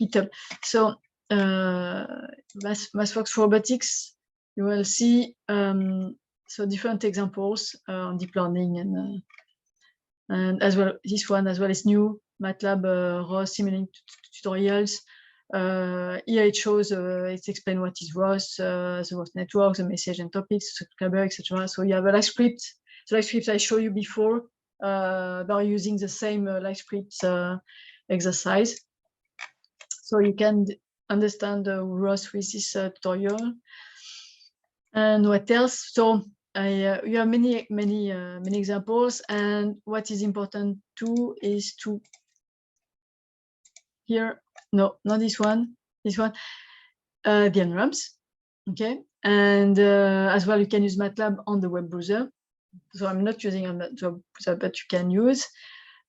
GitHub. So MathWorks Robotics, you will see so different examples on deep learning, and as well this one as well is new MATLAB ROS Simulink tutorials. Here it shows it explains what is ROS, the ROS network, the message and topics, subscriber, etc. So you have a live script. The live script I showed you before by using the same live scripts exercise. So you can understand ROS with this tutorial. And what else? So you have many examples, and what is important too is to here, no, not this one, the NRAMs, okay? And as well, you can use MATLAB on the web browser. So I'm not using a web browser, but you can use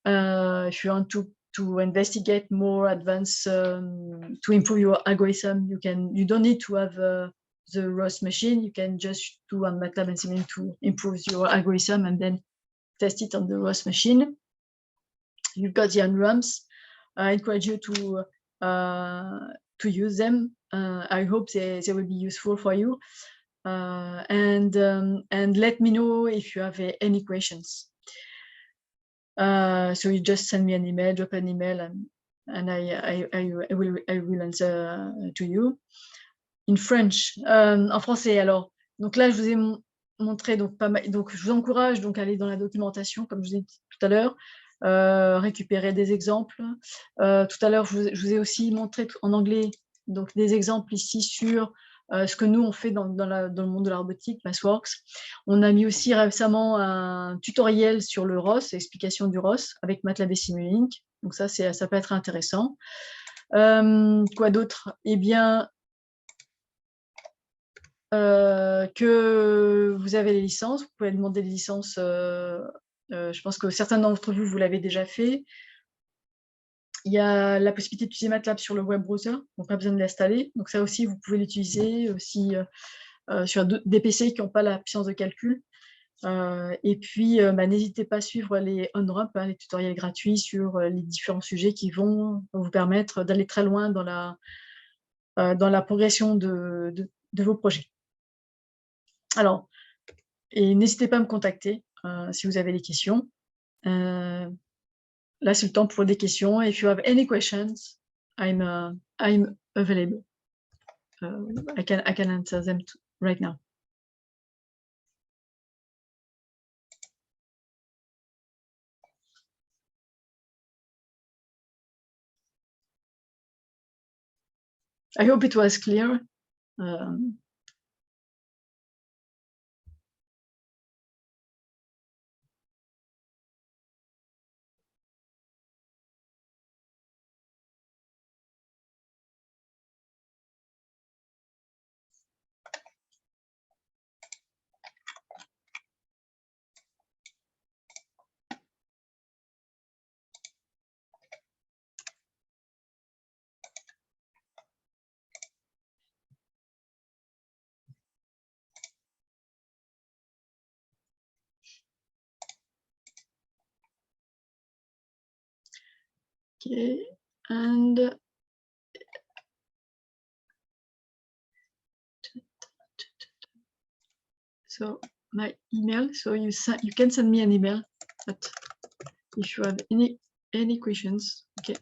if you want to investigate more advanced to improve your algorithm. You don't need to have the ROS machine. You can just do on MATLAB and Simulink to improve your algorithm and then test it on the ROS machine. You've got the NRAMs. I encourage you to use them. I hope they will be useful for you. And let me know if you have any questions. So you just send me an email, drop an email, and I will answer to you. In French, en français. Alors, donc là, je vous ai montré donc pas mal. Donc, je vous encourage donc à aller dans la documentation, comme je vous ai dit tout à l'heure, récupérer des exemples. Tout à l'heure, je vous ai aussi montré en anglais donc des exemples ici sur ce que nous on fait dans le monde de la robotique, MathWorks. On a mis aussi récemment un tutoriel sur le ROS, explication du ROS avec MATLAB et Simulink. Donc ça peut être intéressant. Quoi d'autre? Eh bien, que vous avez les licences, vous pouvez demander les licences. Je pense que certains d'entre vous l'avez déjà fait. Il y a la possibilité d'utiliser MATLAB sur le web browser, donc pas besoin de l'installer. Donc ça aussi, vous pouvez l'utiliser aussi sur des PC qui n'ont pas la puissance de calcul. Et puis, n'hésitez pas à suivre les on-ramp, les tutoriels gratuits sur les différents sujets qui vont vous permettre d'aller très loin dans la progression de vos projets. Alors, et n'hésitez pas à me contacter si vous avez des questions. Là, c'est le temps pour des questions. If you have any questions, I'm available. I can answer them right now. I hope it was clear. Okay, and so my email. So you can send me an email, but if you have any questions, okay,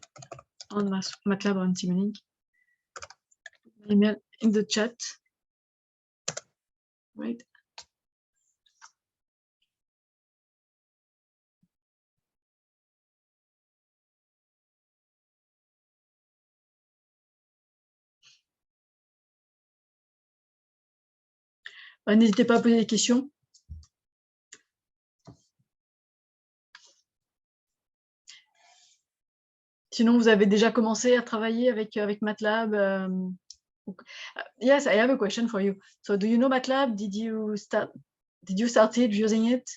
on MATLAB or on Simulink, email in the chat, right? N'hésitez pas à poser des questions. Sinon, vous avez déjà commencé à travailler avec MATLAB. Yes, I have a question for you. So, do you know MATLAB? Did you started using it?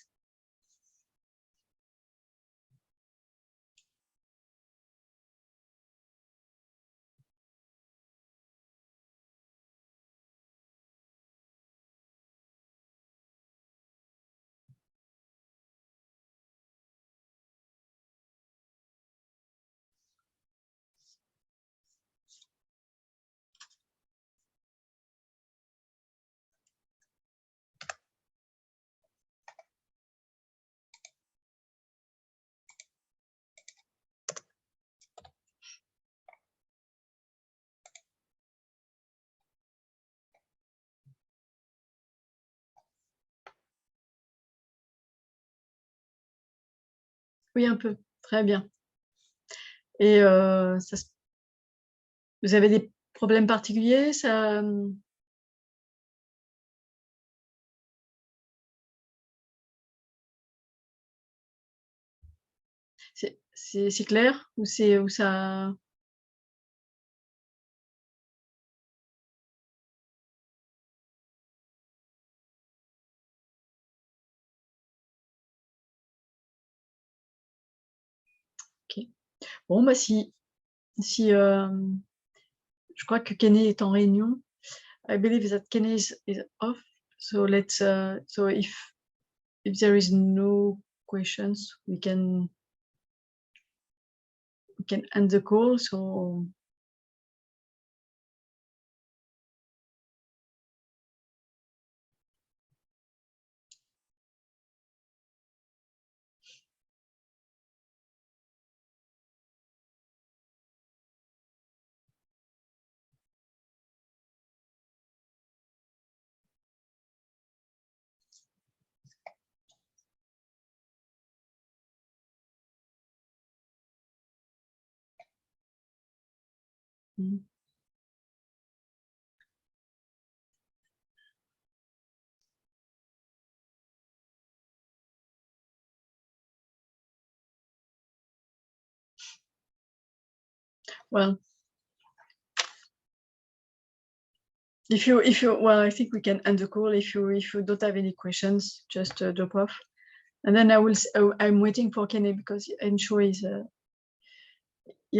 Oui, un peu. Très bien. Et vous avez des problèmes particuliers? C'est clair ou ça? Ok. Bon, bah si je crois que Kenny est en réunion. I believe that Kenny is off. So let's so if there is no questions, we can end the call. So well, if you well, I think we can end the call. If you don't have any questions, just drop off, and then I'm waiting for Kenny because I'm sure he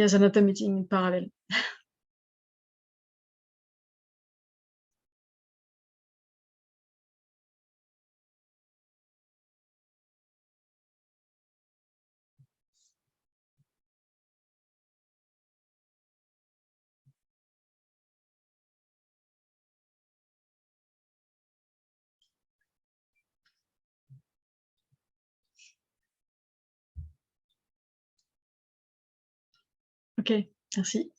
has another meeting in parallel. Ok, merci.